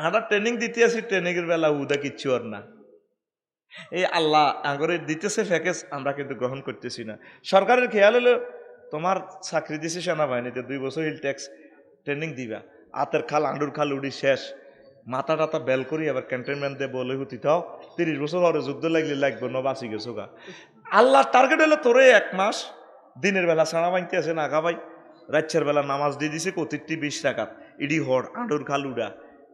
আমরা ট্রেনিং দিতে আসি, ট্রেনিং এর বেলা উদা কিচ্ছু আর না। এই আল্লাহ আঙ্গরে দিতেছে প্যাকেজ, আমরা কিন্তু গ্রহণ করতেছি না। সরকারের খেয়াল হলো তোমার চাকরি দিছে সেনাবাহিনীতে, 2 বছর হিল ট্যাক্স ট্রেনিং দিবা, আতের খাল আন্ডুর খাল উড়ি শেষ, মাথা টাতা বেল করি আবার ক্যান্টনমেন্ট দিয়ে বলে হুতি তাও 30 বছর পরে যুদ্ধ লাগলে লাগবে ন বাঁচি গেছো গা। আল্লাহর টার্গেট হলো তোরে 1 মাস দিনের বেলা সানা বাঁধতে আছে না ভাই, রাতের বেলা নামাজ দিয়ে দিছে কতিরটি 20 রাকাত, ইডি হর আন্ডুর খাল উড়া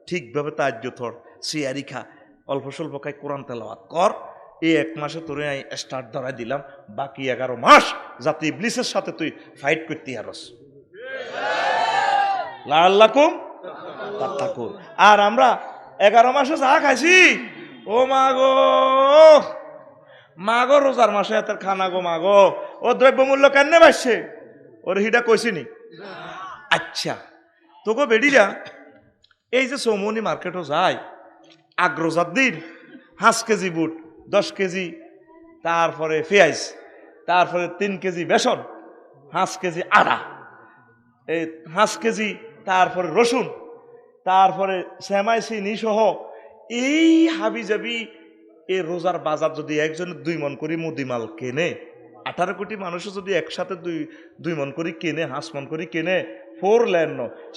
ঠিকভাবে তাজ্য থর সিয়ারি খা, অল্প স্বল্প খাই, কোরআন তেলাওয়াত কর। এই 1 মাসে তোরে আমি স্টার্ট ধরাই দিলাম, বাকি 11 মাস যাতে ইবলিসের সাথে তুই ফাইট করতে পারস। লাআল্লাকুম তাত্তাকুন। আর আমরা 11 মাসে যা খাইছি, ও মাগো মাগো, রোজার মাসে এত খানা গো মাগো, ও দ্রব্যমূল্য কেন বাড়ছে, ওর হিটা কইছিনি? আচ্ছা তোকে বেডিরা এই যে চৌমনি মার্কেটও যায়, আগ্রজার দিন 5 কেজি বুট, 10 কেজি, তারপরে পেঁয়াজ, তারপরে 3 কেজি বেসন, 5 কেজি আদা, এই 5 কেজি, তারপরে রসুন, তারপরে সেমাই চিনি সহ এই হাবি যাবি। এই রোজার বাজার যদি একজনে 2 মন করি মুদিমাল কেনে, 18 কোটি মানুষও যদি একসাথে 2 মন করি কেনে, 5 মন করি কেনে, 4 লেন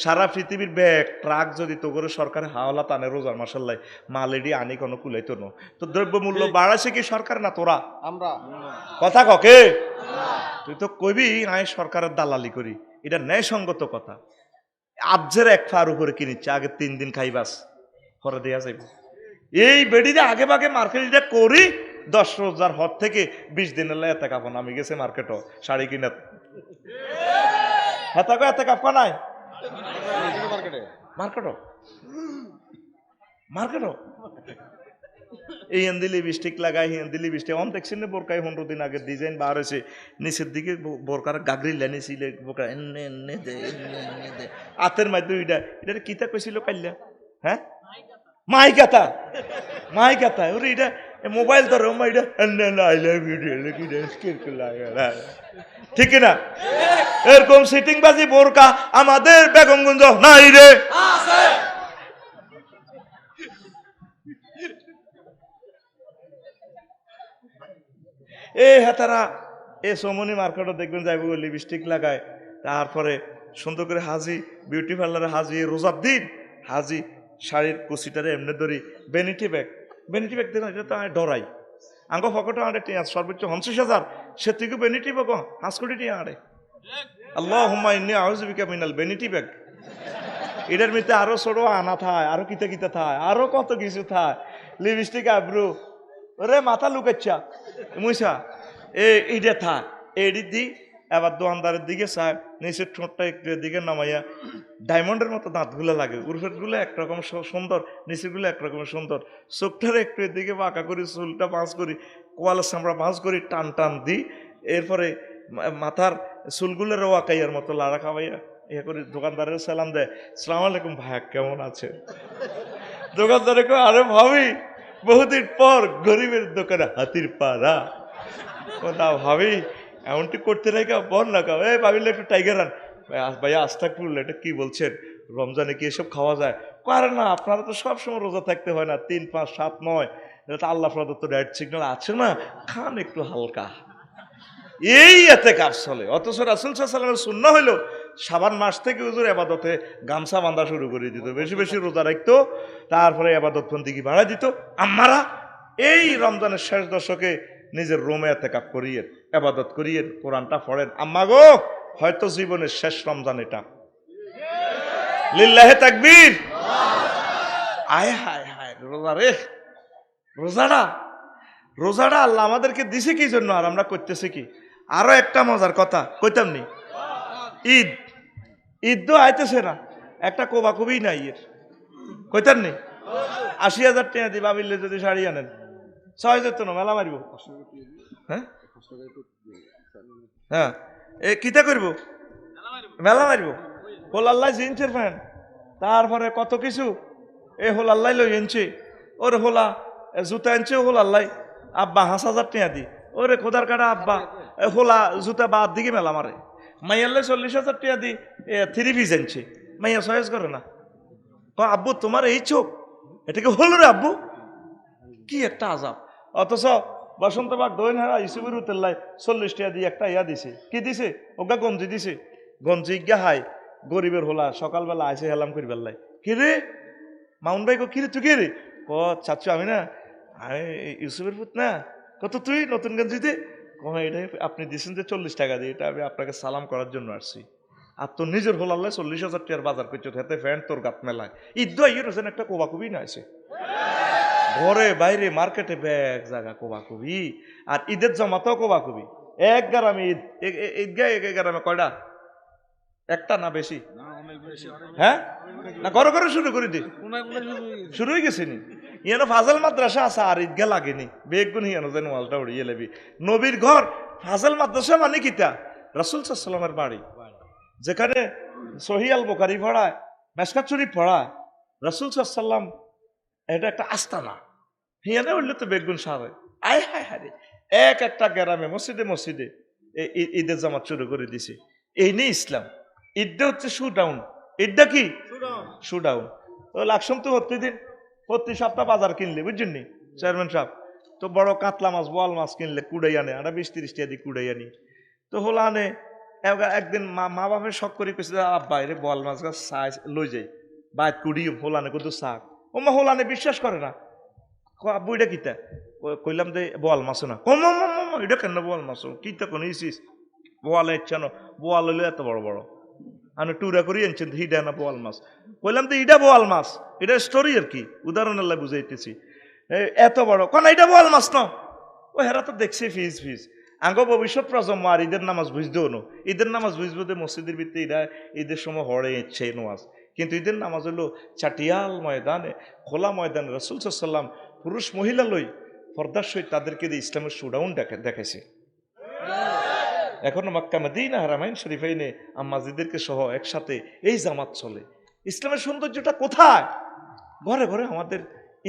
সারা পৃথিবীর ব্যাগ ট্রাক যদি তো করে সরকার হাওলা টানে রোজার মাসাল্লাই মালেডি আনি কোনো কুলাইতো না। তো দ্রব্যমূল্য বাড়াইছে কি সরকার না তোরা? আমরা। কথা ককে তুই তো কইবি আয় সরকারের দালালি করি, এটা ন্যায়সঙ্গত কথা। আবজের 1 ফার উপরে কিনিচ্ছে, আগে 3 দিন খাইবাস পরে দেয়া যাইব। এই বেডিতে আগে ভাগে মার্কেটটা করি, 10 রোজার হর থেকে 20 দিনের লাই এতে কাপন আমি গেছে মার্কেটও শাড়ি কিনে হেতাকে এতে কাপ নাই মার্কেটও মার্কেটও এই হেন্দি লিপস্টিক লাগাই, হেন্দি লিপস্টিক অন দেখছেন না বোরকাই 15 দিন আগে ডিজাইন বার হয়েছে, নিচের দিকে বোরকার গাগরি লানিছিল বোরকা এনে এনে দে হাতের মাধ্যমে এটা কিতা কইছিল কাইলা, হ্যাঁ মাইকাতা মাইকাতা, ওরে এটা মোবাইল ধরো এটা আই লাভ ইউ ঠিক না? এরকম সিটিং বাজি বোরকা আমাদের বেগমগঞ্জ নাই রে। এই হেতারা এই সমনি মার্কেটে দেখবেন যাইব লিপস্টিক লাগায়, তারপরে সুন্দর করে হাজি বিউটি পার্লারে হাজি, রোজার দিন হাজি শাড়ির কুচিটারে এমনি ধরি, ভ্যানিটি ব্যাগ দেন, এটা তো আমি ডরাই। আঙ্গ ফকটে আড়ে টিয়া সর্বোচ্চ 50,000, সে থেকে ভ্যানিটি ব্যাগ 5 কোটি টিয়া আড়ে। আল্লাহুম্মা ইন্নী আউযু বিকা মিনাল ভ্যানিটি ব্যাগ। এটার মধ্যে আরো ছোট আনা থায়, আরো কিতা কিতা থায়, আরো কত কিছু থায়, লিপস্টিক আব্রু, ওরে মাথা লুকাচ্ছা মুইসা এইটা থা এডি দি। এবার দোকানদারের দিকে চায়, নিচের ঠোঁটটা একটু দিকে নামাইয়া ডায়মন্ডের মতো দাঁতগুলো লাগে, উর্ফের গুলো একরকম সুন্দর, নিচের গুলো একরকম সুন্দর, চোখটার একটু এদিকে বাঁকা করি, চুলটা পাঁচ করি, কোয়ালের চামড়া পাঁচ করি, টান টান দিই, এরপরে মাথার চুলগুলোর ওয়াকাইয়ার মতো লাড়া খাওয়াইয়া ইয়ে করি, দোকানদারের সালাম দেয়, সালাম আলাইকুম ভাইয়া কেমন আছে? দোকানদারে কো আরে ভাবি বহুদিন পর গরিবের দোকানে হাতির পাড়া, না ভাবি এমনটি করতে রেখা বল না খাও, এই ভাবিলে একটু টাইগার আন। ভাইয়া আস্তাগফিরুল্লাহ, এটা কি বলছেন, রমজানে কি এসব খাওয়া যায়? আরে না, আপনারা তো সবসময় রোজা থাকতে হয় না, 3, 5, 7, 9, এটা তো আল্লাহ প্রদত্ত ডায়েট সিগন্যাল আছে না, খান একটু হালকা, এই এতে কাজ চলে। অথচ রাসূল সাল্লাল্লাহু আলাইহি ওয়াসাল্লামের সুন্নাহ হইল শাবান মাস থেকে হুজুর আবাদতে গামছা বাঁধা শুরু করে দিত, বেশি বেশি রোজা রাখতো, তারপরে আবাদত বন্দিগি বাড়াই দিত। আম্মারা এই রমজানের শেষ দশকে নিজের রুমে এতেকাপ করিয়ে আবাদত করিয়ে কোরআনটা পড়েন। আম্মা গো, হয়তো জীবনের শেষ রমজান এটা। লিল্লাহে তাকবীর। আয় হায় হায়, রোজা রে, রোজাটা রোজাটা আল্লাহ আমাদেরকে দিছে কি জন্য, আর আমরা করতেছি কি? আরো একটা মজার কথা কইতাম নি, ঈদ, ঈদ তো আইতেছে না, একটা কোবাকুবি নাই এর, কইতাম নি ৮০,০০০ টাকা দিবা বিললে যদি শাড়ি আনেন ৬,০০০ তো না, মেলা মারিব। হ্যাঁ হ্যাঁ, এ কিতা করব, মেলা মারিব। হোল আল্লাহ জিনছের ফ্যান, তারপরে কত কিছু এ হোল আল্লাহ লই এনছে, ওর হোলা জুতা এনছে হোল আল্লাহ, আব্বা ৫,০০০ টাকা দি, ওরে খোদার কাটা আব্বা হোলা জুতা বাদ দিকে মেলা মারে। মাইয়াল্লাই ৪০,০০০ টাকা দি 3 পিস আনছে, মাইয়া সয়েজ করে না, আব্বু তোমার এই চোখ, এটাকে হলো রে আব্বু, কি একটা আজাব। অথচ বসন্ত বাগ দইন হারা ইসুবির উতেল্লাই ৪০ টাকা দিয়ে একটা ইয়া দিছে, কি দিছে, ওগা গঞ্জি দিছে, গঞ্জি গা হাই গরিবের হোলা, সকালবেলা আইসে হেলাম করি বেল্লাই, কি রে মাউন ভাই, কি রে তুই কে রে, চাচ্ছু আমি না, আমি ইউসুফের পুত না, কত তুই নতুন গঞ্জি দে, এটাই আপনি দিচ্ছেন যে ৪০ টাকা দিয়ে, এটা আমি আপনাকে সালাম করার জন্য আসছি। আর তোর নিজের হোল আল্লাহ ৪০,০০০ টাকার বাজার করছো, হাতে ফ্যান্ট তোর গাত মেলায়, ঈদ ইয়ে রয়েছেন একটা কোবাকুবি না আছে, ঘরে বাইরে মার্কেটে ব্যাগ জায়গা কোবাকুবি, আর ঈদের জমাতেও কোবাকুবি। এক গ্রামে ঈদ, ঈদগাহ এক গ্রামে কয়টা, একটা না বেশি? হ্যাঁ না, ঘরে ঘরে শুরু করে দি, শুরু হয়ে গেছে নি, ইয়ানো ফাজল মাদ্রাসা আছে আর ঈদগাহ লাগেনি, বেগুন হিয়ানো যেন ওয়ালটা উড়িয়ে লেবি। নবীর ঘর ফাজল মাদ্রাসা মানে কিতা, রাসূল সাল্লাল্লাহু আলাইহি ওয়াসাল্লামের বাড়ি, যেখানে সহিহ আল বুখারী পড়ায়, মিশকাত শরীফ পড়ায়, রাসূল সাল্লাল্লাহু আলাইহি ওয়াসাল্লাম, এটা একটা আস্তানা, হিয়ানে উঠলে তো বেগুন সারে। আয় হায় হায়, এক একটা গ্রামে মসজিদে মসজিদে ঈদের জামাত শুরু করে দিছে। এই নেই ইসলাম। ঈদটা হচ্ছে শু ডাউন, ঈদটা কি শু ডাউন। তো লাকসম তো প্রতি সপ্তাহ বাজার কিনলে, বুঝছেন নি চেয়ারম্যান সাহেব, তো বড় কাতলা মাছ বোয়াল মাছ কিনলে কুড়াই আনে, আর ২০-৩০ টাকা দিয়ে কুড়াই আনি, তো হোলা আনে। একদিন মা বাপের শখ করে কেছে, আব্বা রে বোয়াল মাছ গাছ সাইজ লই যাই বাইত কুড়ি হোলানে কত শাক, ও মা হোলানে বিশ্বাস করে না, আব্বু এটা কিতা, কইলাম যে বোয়াল মাছ না, কম এটা কেন বোয়াল মাছ, কিতা কোন ইসিস বোয়ালে ইচ্ছা না, বোয়াল হইলে এত বড় বড়, আমি টুরা করি আনছেন হিডা না বোয়াল মাছ, কইলাম তো ইটা বোয়াল মাছ, এটা স্টোরি আর কি, উদাহরণ আল্লাহ বুঝাইতেছি, এত বড় কোন এটা বোয়াল মাছ না, ও হেরা তো দেখছি ফিজ ফিজ। আঙ্গ ভবিষ্যৎ প্রজন্ম আর ঈদের নামাজ বুঝতেও নো, ঈদের নামাজ বুঝবো যে মসজিদের ভিত্তি এরা ঈদের সময় হরে ইচ্ছে নামাজ, কিন্তু ঈদের নামাজ হলো চাটিয়াল ময়দানে, খোলা ময়দানে রাসূল সাল্লাল্লাহু আলাইহি ওয়াসাল্লাম পুরুষ মহিলা লই পর্দার সহিত তাদেরকে দিয়ে ইসলামের শোডাউন দেখাইছে। এখন মক্কা মদিনা হারামাইন শরীফাইনে আম্মাজিদেরকে সহ একসাথে এই জামাত চলে। ইসলামের সৌন্দর্যটা কোথায়? ঘরে ঘরে আমাদের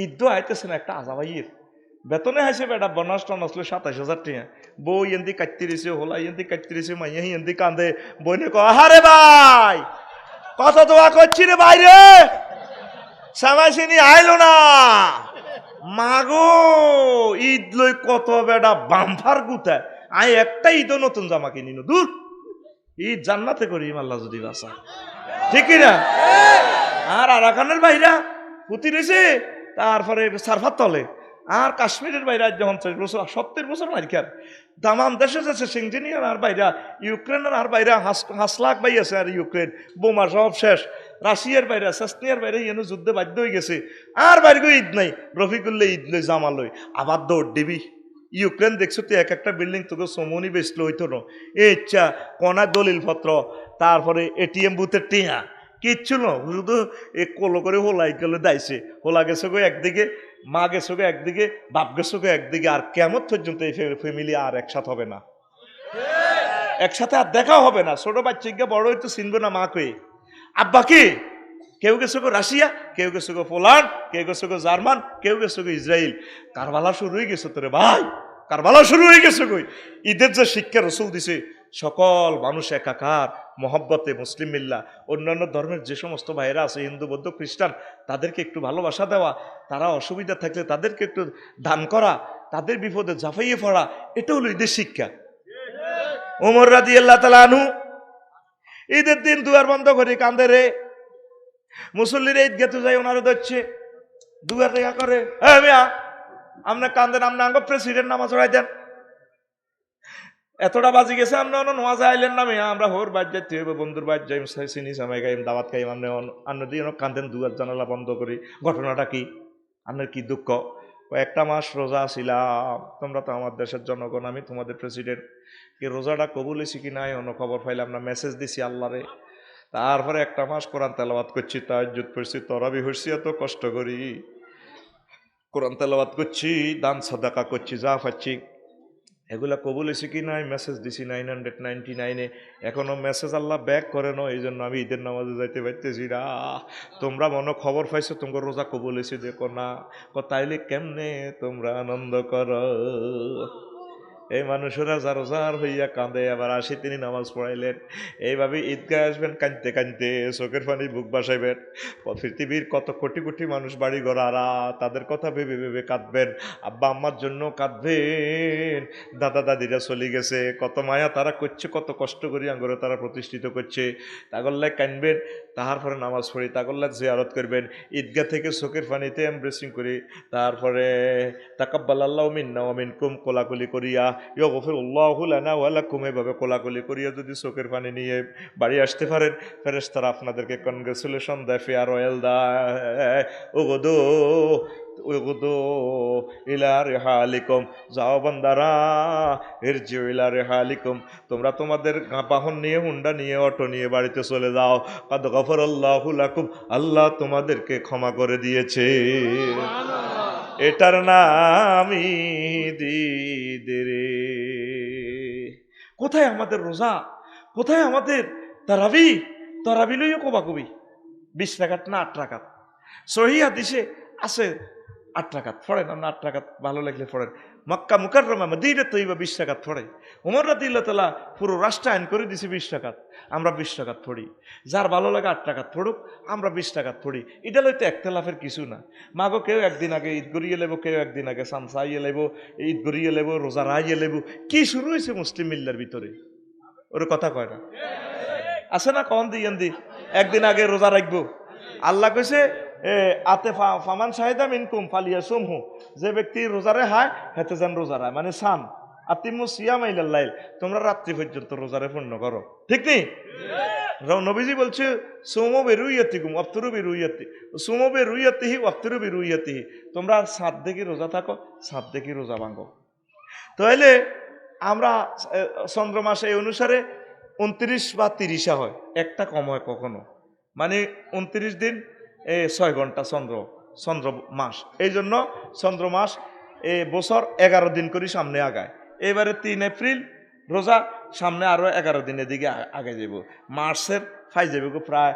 ঈদ আইতেছে না, একটা আজাবাইয়ের বেতনে হাসে বেটা বনাস টনাসলে ২৭,০০০ টাকা, বউ এন্দি কাটতে রয়েছে, হোলা এন্দি কাটতে রয়েছে, মাইয়া এন্দি কান্দে, বইনে আহারে ভাই কত দোয়া করছি রে বাইরে, সামাইছিনি আইলো না, মাগো ঈদ লই কত বেটা বাম্পার গুতা, আই একটা ঈদও নতুন জামা কিনিনো, দূর ঈদ জান্নাতে করি আল্লাহ যদি বাসা, ঠিক না? আর আরাকানের বাইরা পুতি রয়েছে, তারপরে সারফার তলে, আর কাশ্মীরের বাইরে ৫০ বছর ৭০ বছর মারিকার দামাম দেশে যাচ্ছে, সিংজিনিয়ার আর বাইরা, ইউক্রেনের আর বাইরা হাসলাক বাই আছে, আর ইউক্রেন বোমা সব শেষ, রাশিয়ার বাইরে সেসনিয়ার বাইরে ইয়েনো যুদ্ধে বাধ্য হয়ে গেছে, আর বাইরে ঈদ নাই, রফিকুল্লে ঈদ লই জামা লই আবার দৌড় দিবি। ইউক্রেন দেখছো তো এক একটা বিল্ডিং তোকে সমনি বেচলো হইতো না, এ ইচ্ছা কনা দলিলপত্র, তারপরে এটিএম বুথের টিয়া কিচ্ছু না, শুধু এ কলো করে হোলাই গেলে দাইছে, হোলা গেছে গো একদিকে, মা গেছে গো একদিকে, বাপ গেছে গো একদিকে, আর কেমন পর্যন্ত এই ফ্যামিলি আর একসাথে হবে না, একসাথে আর দেখাও হবে না। ছোট বাচ্চাকে বড় হইতো চিনবে না মা কয়ে, আব্বা কি, কেউ গেছে গো রাশিয়া, কেউ গেছে গো পোল্যান্ড, কেউ গেছে গো জার্মান, কেউ গেছে গো ইসরায়েল, কারবালা শুরু হয়ে গেছে তোরে ভাই, কারবালা শুরু হয়ে গেছে কই। ঈদের যে শিক্ষা রসুল দিছে, সকল মানুষ একাকার মহব্বতে মুসলিম মিল্লা, অন্যান্য ধর্মের যে সমস্ত ভাইয়েরা আছে হিন্দু বৌদ্ধ খ্রিস্টান, তাদেরকে একটু ভালোবাসা দেওয়া, তারা অসুবিধা থাকলে তাদেরকে একটু দান করা, তাদের বিপদে ঝাঁপাইয়ে পড়া, এটা হলো ঈদের শিক্ষা। ওমর রাদিয়াল্লাহু তাআলা আনহু ঈদের দিন দুয়ার বন্ধ করি, কান্দে রে। মুসল্লির ঈদ গেতে যাই, ওনারা ধরছে দুয়ার রেখা করে, হ্যাঁ মিয়া আপনি কান্দেন, আপনি আঙ্গ প্রেসিডেন্ট নামাজ পড়াই দেন। এতটা বাজি গেছে, আমরা নামাজ আইলেন না মিয়া, আমরা হোর বাদ যাইতে হইব, বন্ধুর বাদ যাই, চিনি সামাই গাইম, দাওয়াত খাইম, আপনি অন্য দিয়ে কান্দেন দুয়ার জানালা বন্ধ করি। ঘটনাটা কি? আপনার কি দুঃখ? একটা মাস রোজা ছিলাম, তোমরা তো আমার দেশের জনগণ, আমি তোমাদের প্রেসিডেন্ট, কি রোজাটা কবুল হয়েছি কি নাই অন্য খবর পাইলাম না, মেসেজ দিছি আল্লাহরে। তারপরে একটা মাস কোরআন তেলাওয়াত করছি, তাহাজ্জুদ পড়ছি, তরাবি হইছি, এত কষ্ট করি কোরআন তেলাওয়াত করছি, দান সাদাকা করছি, যা পাচ্ছি এগুলা কবুল হয়েছে কি নাই মেসেজ দিছি 999-এ, এখনো মেসেজ আল্লাহ ব্যাক করে না, এই জন্য আমি ঈদের নামাজে যাইতে পারতেছি না। তোমরা মনে খবর পাইছো তোমার রোজা কবুল হয়েছে, দেখো না, তাইলে কেমনে তোমরা আনন্দ করো। এই মানুষেরা যার রোজার হইয়া কাঁদে, আবার আসি তিনি নামাজ পড়াইলেন। এইভাবে ঈদগায় আসবেন কাঁদতে কাঁদতে, চোখের পানি বুক বাসাইবেন। পৃথিবীর কত কোটি কোটি মানুষ বাড়ি ঘরারা, তাদের কথা ভেবে ভেবে কাঁদবেন। আব্বা আম্মার জন্য কাঁদবেন, দাদা দাদিরা চলে গেছে, কত মায়া তারা করছে, কত কষ্ট করি আঙ্গরে তারা প্রতিষ্ঠিত করছে, তাগল্লায় কাঁদবেন। তারপরে নামাজ পড়ি, তাগল্লাহ জিয়ারত করবেন, ঈদগাহ থেকে চোখের পানিতে এমব্রেসিং করি, তারপরে তাকাব্বালাল্লাহু মিন্না ওয়া মিনকুম কোলাকুলি করিয়া, ইয়াগফিরুল্লাহু লানা ওয়া লাকুম, এভাবে কোলাকুলি করিয়া যদি চোখের পানি নিয়ে বাড়ি আসতে পারেন, ফেরেশতারা আপনাদেরকে কনগ্রেচুলেশন দেয়, ফেয়ারওয়েল দেয়। উগদু উগদু ইলা রিহালিকুম, যাও বান্দারা, ইরজিউ ইলা রিহালিকুম, তোমরা তোমাদের বাহন নিয়ে, হুন্ডা নিয়ে, অটো নিয়ে বাড়িতে চলে যাও। কাদ গফরাল্লাহু লাকুম, আল্লাহ তোমাদেরকে ক্ষমা করে দিয়েছে। এটার নাম ঈদ রে। কোথায় আমাদের রোজা, কোথায় আমাদের তারাবি? তারাবি লইও কবাকবি 20 রাকাত না 8 রাকাত, সহিহ হাদিসে আছে 8 রাকাত পড়েন, আমরা 8 রাকাত ভালো লাগলে পড়েন। মক্কা মুকাররমা মদিনা তৈবা 20 রাকাত পড়ে। ওমর রাদিয়াল্লাহু তাআলা পুরো রাষ্ট্র আইন করে দিছে 20 রাকাত, আমরা 20 রাকাত পড়ি। যার ভালো লাগে 8 রাকাত পড়ুক, আমরা 20 রাকাত পড়ি। এটা লইতে একতলাফের কিছু না। মাগো কেউ একদিন আগে ঈদ গড়িয়ে লেবো, কেউ একদিন আগে সামসাইয়ে লেবো, ঈদ গড়িয়ে লেবো, রোজা রাইয়ে লেবো। কি শুরু হয়েছে মুসলিম মিল্লার ভিতরে? ওর কথা কয় না, আছে না কন দি একদিন আগে রোজা রাখবো। আল্লাহ কইছে আতে ফামান শাহিদা মিনকুম ফালিয়াসুমহু, যে ব্যক্তি রোজারে হায় হেতে যেন রোজা রায়, মানে সান আতিমু সিয়ামা ইলাল লাইল, তোমরা রাত্রি পর্যন্ত রোজারে পূর্ণ করো, ঠিক নেই? নবীজি বলছে সুমু বিরুইয়াতিকুম ওয়াফতিরু বিরুইয়াতি, সুমু বিরুইয়াতিহি ওয়াফতিরু বিরুইয়াতিহি, তোমরা সাত দেখি রোজা থাকো, সাত দেখি রোজা ভাঙো। তাহলে আমরা চন্দ্র মাসে এই অনুসারে 29 বা 30 হয়, একটা কম হয় কখনো, মানে 29 দিন 6 ঘন্টা চন্দ্র মাস। এই জন্য চন্দ্র মাস বছর 11 দিন করে সামনে আগায়। এবারে 3 এপ্রিল রোজা, সামনে আরো 11 দিনের দিকে আগে যাব। মার্চের ফাই যাব প্রায়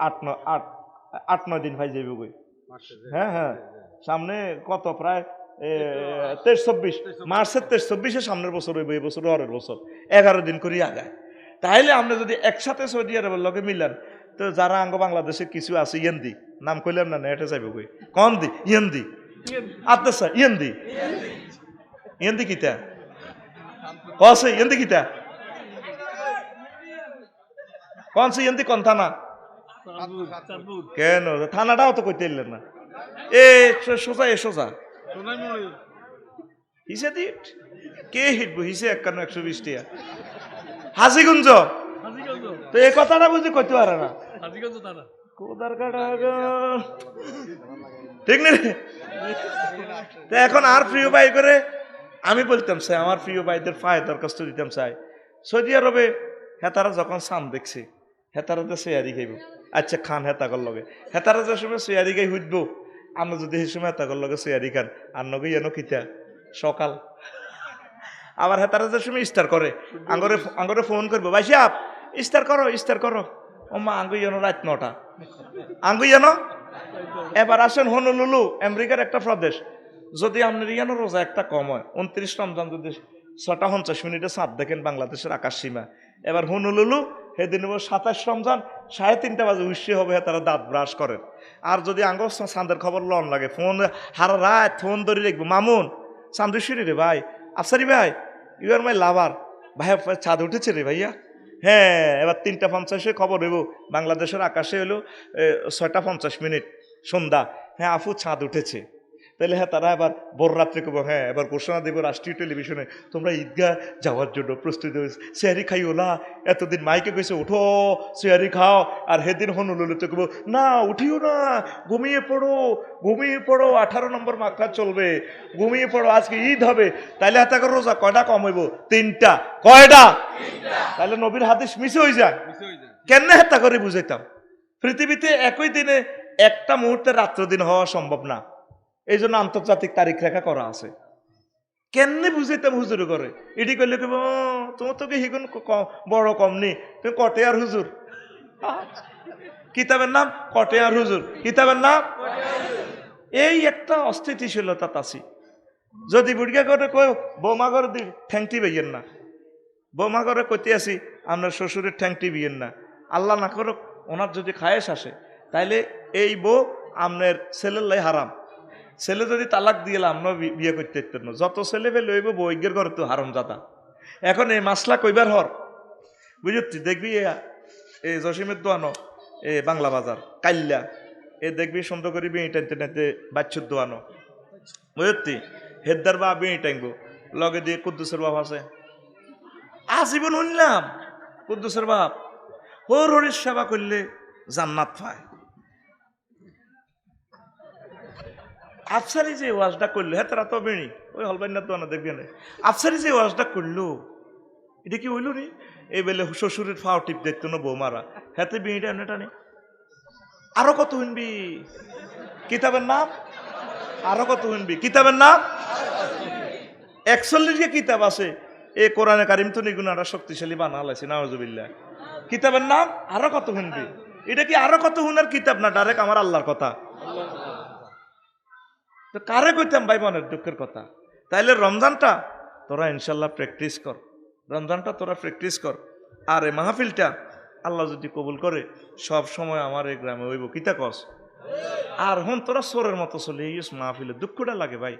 8-9 দিন ফাই যাব। হ্যাঁ হ্যাঁ, সামনে কত প্রায় 23-24, মার্চের 23-24 সামনের বছর হইব, এই বছর পরের বছর 11 দিন করে আগায়। তাহলে আমরা যদি একসাথে সৌদি আরবের লগে মিলান, তো যারা আঙ্গ বাংলাদেশে কিছু আছে ইয়েন্দি, নাম কইলাম না, এটা যাইব কই কন দি ইয়েন্দি আত্মসা ইয়েন্দি ইয়েন্দি কিতা কসে ইয়েন্দি কিতা কোন সে ইয়েন্দি কোন থানা? কেন থানাটাও তো কইতে এলেন না? সোজা সোজা হিসে দিট কে হিটবো, হিসে 51-120 টিয়া। হাজিগঞ্জ, তো এই কথাটা বুঝি কইতে পারে না, ঠিক না? এখন আর প্রিয় ভাই করে আমি বলতাম চাই, আমার প্রিয় ভাইদের পায়ে দরখাস্ত দিতাম চাই, সৌদি আরবে হেতারা যখন সান দেখছে, হেতারা তো সেয়ারি খাইব, আচ্ছা খান হেতাকর লগে, হেতারা যে সময় সেয়ারি খাই হুটবো, আমরা যদি সেই সময় হেতাকর লগে সেয়ারি খান, আর নগে এনো কিতা সকাল। আবার হেতারা যে সময় ইস্তার করে, আঙ্গরে ফোন করবো, ভাই সাহেব ইস্তার করো, ও মা আঙ্গুই এনো রাত 9টা, আঙ্গুই এনো। এবার আসেন হনুলুলু, আমেরিকার একটা প্রদেশ, যদি আপনার ইয়ানো রোজা একটা কম হয়, 29 রমজান যদি 6:50 চাঁদ দেখেন বাংলাদেশের আকাশ সীমা। এবার হনুলুলু সেদিন 27 রমজান 3:30 বাজে উৎসে হবে, তারা দাঁত ব্রাশ করেন। আর যদি আঙ্গ চাঁদের খবর লন লাগে, ফোন হারা রাত ফোন ধরে রাখবো, মামুন চাঁদুশ্বরী রে ভাই, আফসারি ভাই, ইউ আর মাই লাভার, ভাই চাঁদ উঠেছে রে ভাইয়া, হ্যাঁ, এবার 3:50 খবর হইব বাংলাদেশের আকাশে হলো 6:50 সন্ধ্যা। হ্যাঁ আফু চাঁদ উঠেছে। তাহলে হ্যাঁ তারা এবার ভোর রাত্রে কব হ্যাঁ এবার ঘোষণা দেব রাষ্ট্রীয় টেলিভিশনে তোমরা ঈদগাহ যাওয়ার জন্য প্রস্তুতি হয়েছে, সেহারি খাইও না। এতদিন মাইকে কইছে উঠো সেহারি খাও, আর হেদিন হনুলুতে কব না উঠিও না, ঘুমিয়ে পড়ো ঘুমিয়ে পড়ো, 18 নম্বর মাকড়া চলবে, ঘুমিয়ে পড়ো, আজকে ঈদ হবে। তাইলে হাতে করে রোজা কয়টা কম হইব? 3টা। কয়টা? তাহলে নবীর হাদিস মিস হয়ে যায়। কেন হাতে করে বুঝাইতাম? পৃথিবীতে একই দিনে একটা মুহূর্তে রাত্র দিন হওয়া সম্ভব না, এই জন্য আন্তর্জাতিক তারিখ রেখা করা আছে। কেমনে বুঝাইতাম হুজুর করে? এটি করলে কেব তোমার তোকে হিগুন বড় কম নেই, তুমি কটেয়ার হুজুর। কিতাবের নাম কটেয়ার হুজুর, কিতাবের নাম। এই একটা অস্থিতিশীলতা তাছি। যদি বুড়িয়া করে কই বৌমা করে দি ঠ্যাংটি বেইয়েন না, বৌমা করে কইতে আসি আপনার শ্বশুরের ঠ্যাংটি বিয়েন না, আল্লাহ না করুক ওনার যদি খায়েশ আসে, তাইলে এই বউ আপনার ছেলের লাই হারাম। ছেলে যদি তালাক দিয়ে আমরা বিয়ে করতে পারতেন না, যত ছেলে ফেলে হইব বৈজ্ঞের ঘরে তো হারাম জাদা। এখন এই মাসলা কইবার হর বুঝতি দেখবি এই জসিমের দোয়ানো এ বাংলা বাজার কাইল্লা এ দেখবি সুন্দর করি বিয়ে টানতে টানতে বাচ্চুর দোয়ানো বুঝতি হেদার বা বিয়ে টাইনবো লগে দিয়ে কুদ্দুসের বাপ আছে আজীবন শুনলাম কুদ্দুসের বাপ ওর হরির সেবা করলে জান্নাত পায়। আফসারি যে ওয়াজটা করলো হ্যাঁ তারা তো বেড়ি ওই হলবাইনার তো না দেখবি না, আফসারি যে ওয়াজটা করলো এটা কি হইল নি? এই বেলে শ্বশুরের ফাও টিপ দেখতো না বৌমারা, হাতে বিড়িটা এমনি টানে। আরো কত শুনবি কিতাবের নাম, আরো কত শুনবি কিতাবের নাম। 41 কিতাব আছে, এ কোরআনে কারিম তো নিগুণাটা শক্তিশালী বানালাইছে নাউজুবিল্লাহ। কিতাবের নাম আরো কত শুনবি, এটা কি আরো কত শুনার কিতাব না ডাইরেক্ট আমার আল্লাহর কথা? তো কারে কইতাম ভাই মনের দুঃখের কথা। তাইলে রমজানটা তোরা ইনশাল্লাহ প্র্যাকটিস কর, রমজানটা তোরা প্র্যাকটিস কর। আর এই মাহফিলটা আল্লাহ যদি কবুল করে সব সময় আমার এই গ্রামে হইব কিতা কস। আর হন তোরা সোরের মতো চলে ইস মাহফিলে, দুঃখটা লাগে ভাই।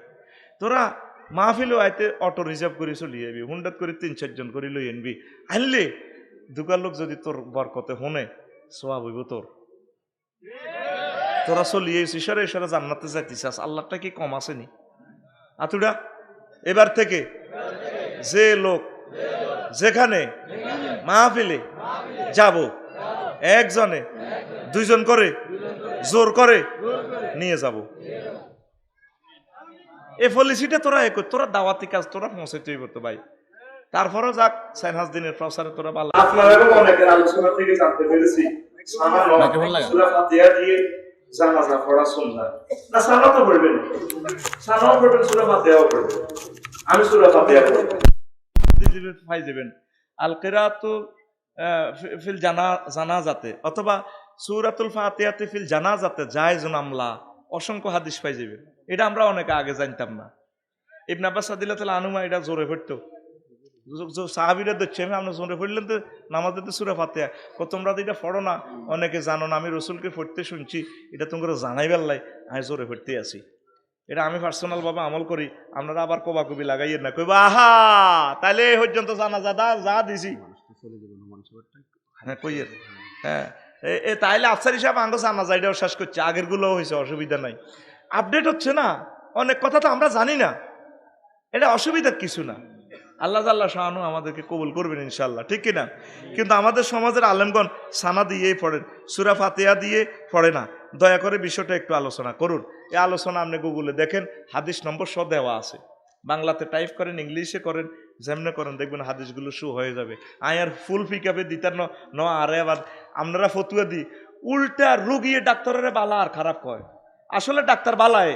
তোরা মাহফিলেও আইতে অটো রিজার্ভ করে চলি যাবি, হুন্ডাত করে 3-4 জন করে লই আনবি, আনলে দুকার লোক যদি তোর বরকতে শুনে সোয়াব হইব তোর। তোরা চলিয়েছ ইশারে ইশারে জান্নাতে যাইতেছিস, আল্লাহটা কি কম আসেনি? আতুডা এবার থেকে যে লোক যেখানে মাহফিলে যাব একজনে 2 জন করে জোর করে নিয়ে যাব। এই পলিসিটা তোরা তোরা দাওয়াতি কাজ তোরা পৌঁছাইতে হইব তো ভাই। তারপরেও যাক 4-5 দিনের প্রচারে তোরা ভালো। আপনারা অনেকের আলোচনা থেকে জানতে পেরেছি সূরা ফাতিহা দিয়ে জানাজা পড়া সুন্নাত না, সালাতও পড়বেন, সালাতও পড়বেন, সূরা ফাতিহাও পড়বেন। আমি সূরা ফাতিহা পড়ব, পাই যাবেন আল কিরাআতু ফিল জানাজাতে অথবা সূরাতুল ফাতিহাতে ফিল জানাজাতে জায়েজুন আমলা, অসংখ্য হাদিস পাই যাবেন। এটা আমরা অনেকে আগে জানতাম না। ইবনে আব্বাস রাদিয়াল্লাহু তাআলা আনহু এটা জোরে পড়তো, সাহাবীরা দেখছে আমরা জোরে পড়লেন তো নামাজে তো সূরা ফাতিহা, তোমরা তো এটা পড়ো না, অনেকে জানো না, আমি রসুলকে পড়তে শুনছি, এটা তোমরা জানাই বেল্লাই আমি জোরে পড়তে আছি। এটা আমি পার্সোনাল ভাবে আমল করি, আপনারা আবার কবাকবি লাগাইয়েন না, কইবা আহা তাইলে এই পর্যন্ত জানা যা দিছি হ্যাঁ কইয়ের হ্যাঁ তাইলে আফসারি সাহেব আঙ্গ জানা যাইটাও শেষ করছে, আগের গুলো হয়েছে, অসুবিধা নাই, আপডেট হচ্ছে না, অনেক কথা তো আমরা জানি না, এটা অসুবিধার কিছু না। আল্লাহ আল্লাহ শাহানু আমাদেরকে কবুল করবেন ইনশাল্লাহ, ঠিক কিনা? কিন্তু আমাদের সমাজের আলেমগণ সানা দিয়েই পড়েন, সূরা ফাতিহা দিয়ে পড়ে না। দয়া করে বিষয়টা একটু আলোচনা করুন। এই আলোচনা আপনি গুগলে দেখেন, হাদিস নম্বর সহ দেওয়া আছে, বাংলাতে টাইপ করেন, ইংলিশে করেন, যেমনে করেন দেখবেন হাদিসগুলো শো হয়ে যাবে। আয়ার ফুল ফিকাপে দিতার ন আরে আবার আপনারা ফতুয়া দি উল্টা রুগিয়ে ডাক্তারের বালা আর খারাপ কয়, আসলে ডাক্তার বালায়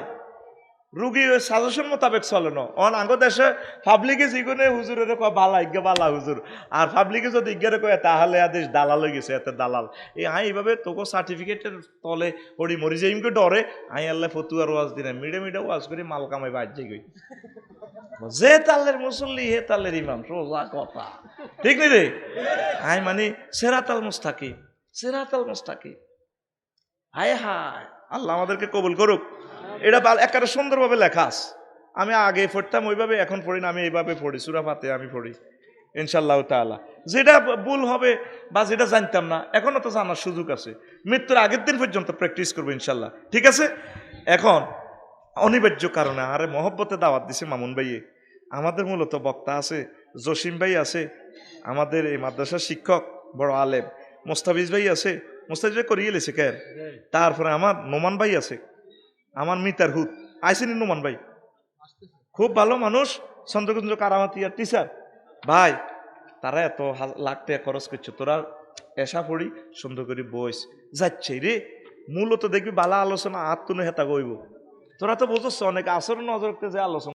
রুগী ওই সাজেশন মোতাবেক চলে না। অন আঙ্গ দেশে পাবলিকে যিকোনো হুজুরের কয় বালা ইজ্ঞা বালা হুজুর, আর পাবলিকে যদি ইজ্ঞারে কয় তাহলে আদেশ দালাল হয়ে গেছে, এতে দালাল। এই এইভাবে তোকে সার্টিফিকেটের তলে পড়ি মরি যাইমকে ডরে আই আল্লাহ ফতুয়ার ওয়াজ দিনে মিডে মিডে ওয়াজ করি মাল কামাই বাজ্যে গই, যে তালের মুসল্লি হে তালের ইমাম, সোজা কথা, ঠিক নেই রে? আই মানে সেরাতাল মুস্তাকিম, সেরাতাল মুস্তাকিম। হায় হায়, আল্লাহ আমাদেরকে কবুল করুক। এটা একেবারে সুন্দরভাবে লেখা আছে, আমি আগে পড়তাম ওইভাবে, এখন পড়ি না, আমি এইভাবে পড়ি, সূরা ফাতিহা আমি পড়ি। ইনশাআল্লাহ তাআলা। যেটা ভুল হবে বা যেটা জানতাম না এখনো তো জানার সুযোগ আছে, মৃত্যুর আগের দিন পর্যন্ত প্র্যাকটিস করবো ইনশাআল্লাহ, ঠিক আছে? এখন অনিবার্য কারণে আরে মহব্বতে দাওয়াত দিছে মামুন ভাইয়ে, আমাদের মূলত বক্তা আছে জসিম ভাই আছে, আমাদের এই মাদ্রাসার শিক্ষক বড় আলেম মোস্তাফিজ ভাই আছে, মোস্তাফিজ ভাই করিয়ে লেছে কেন, তারপরে আমার নোমান ভাই আছে, আমার মিতার হুত আইসিনি নোমান ভাই, খুব ভালো মানুষ, চন্দ্রকুঞ্জ কারামাতিয়ার টিচার ভাই, তারা এত লাখ টাকা খরচ করছে, তোরা এসা পড়ি সুন্দর করে বইস যাচ্ছে রে, মূলত দেখবি বালা আলোচনা আত্মনে হেতা গইব, তোরা তো বুঝছ অনেক আসর নজর যে আলোচনা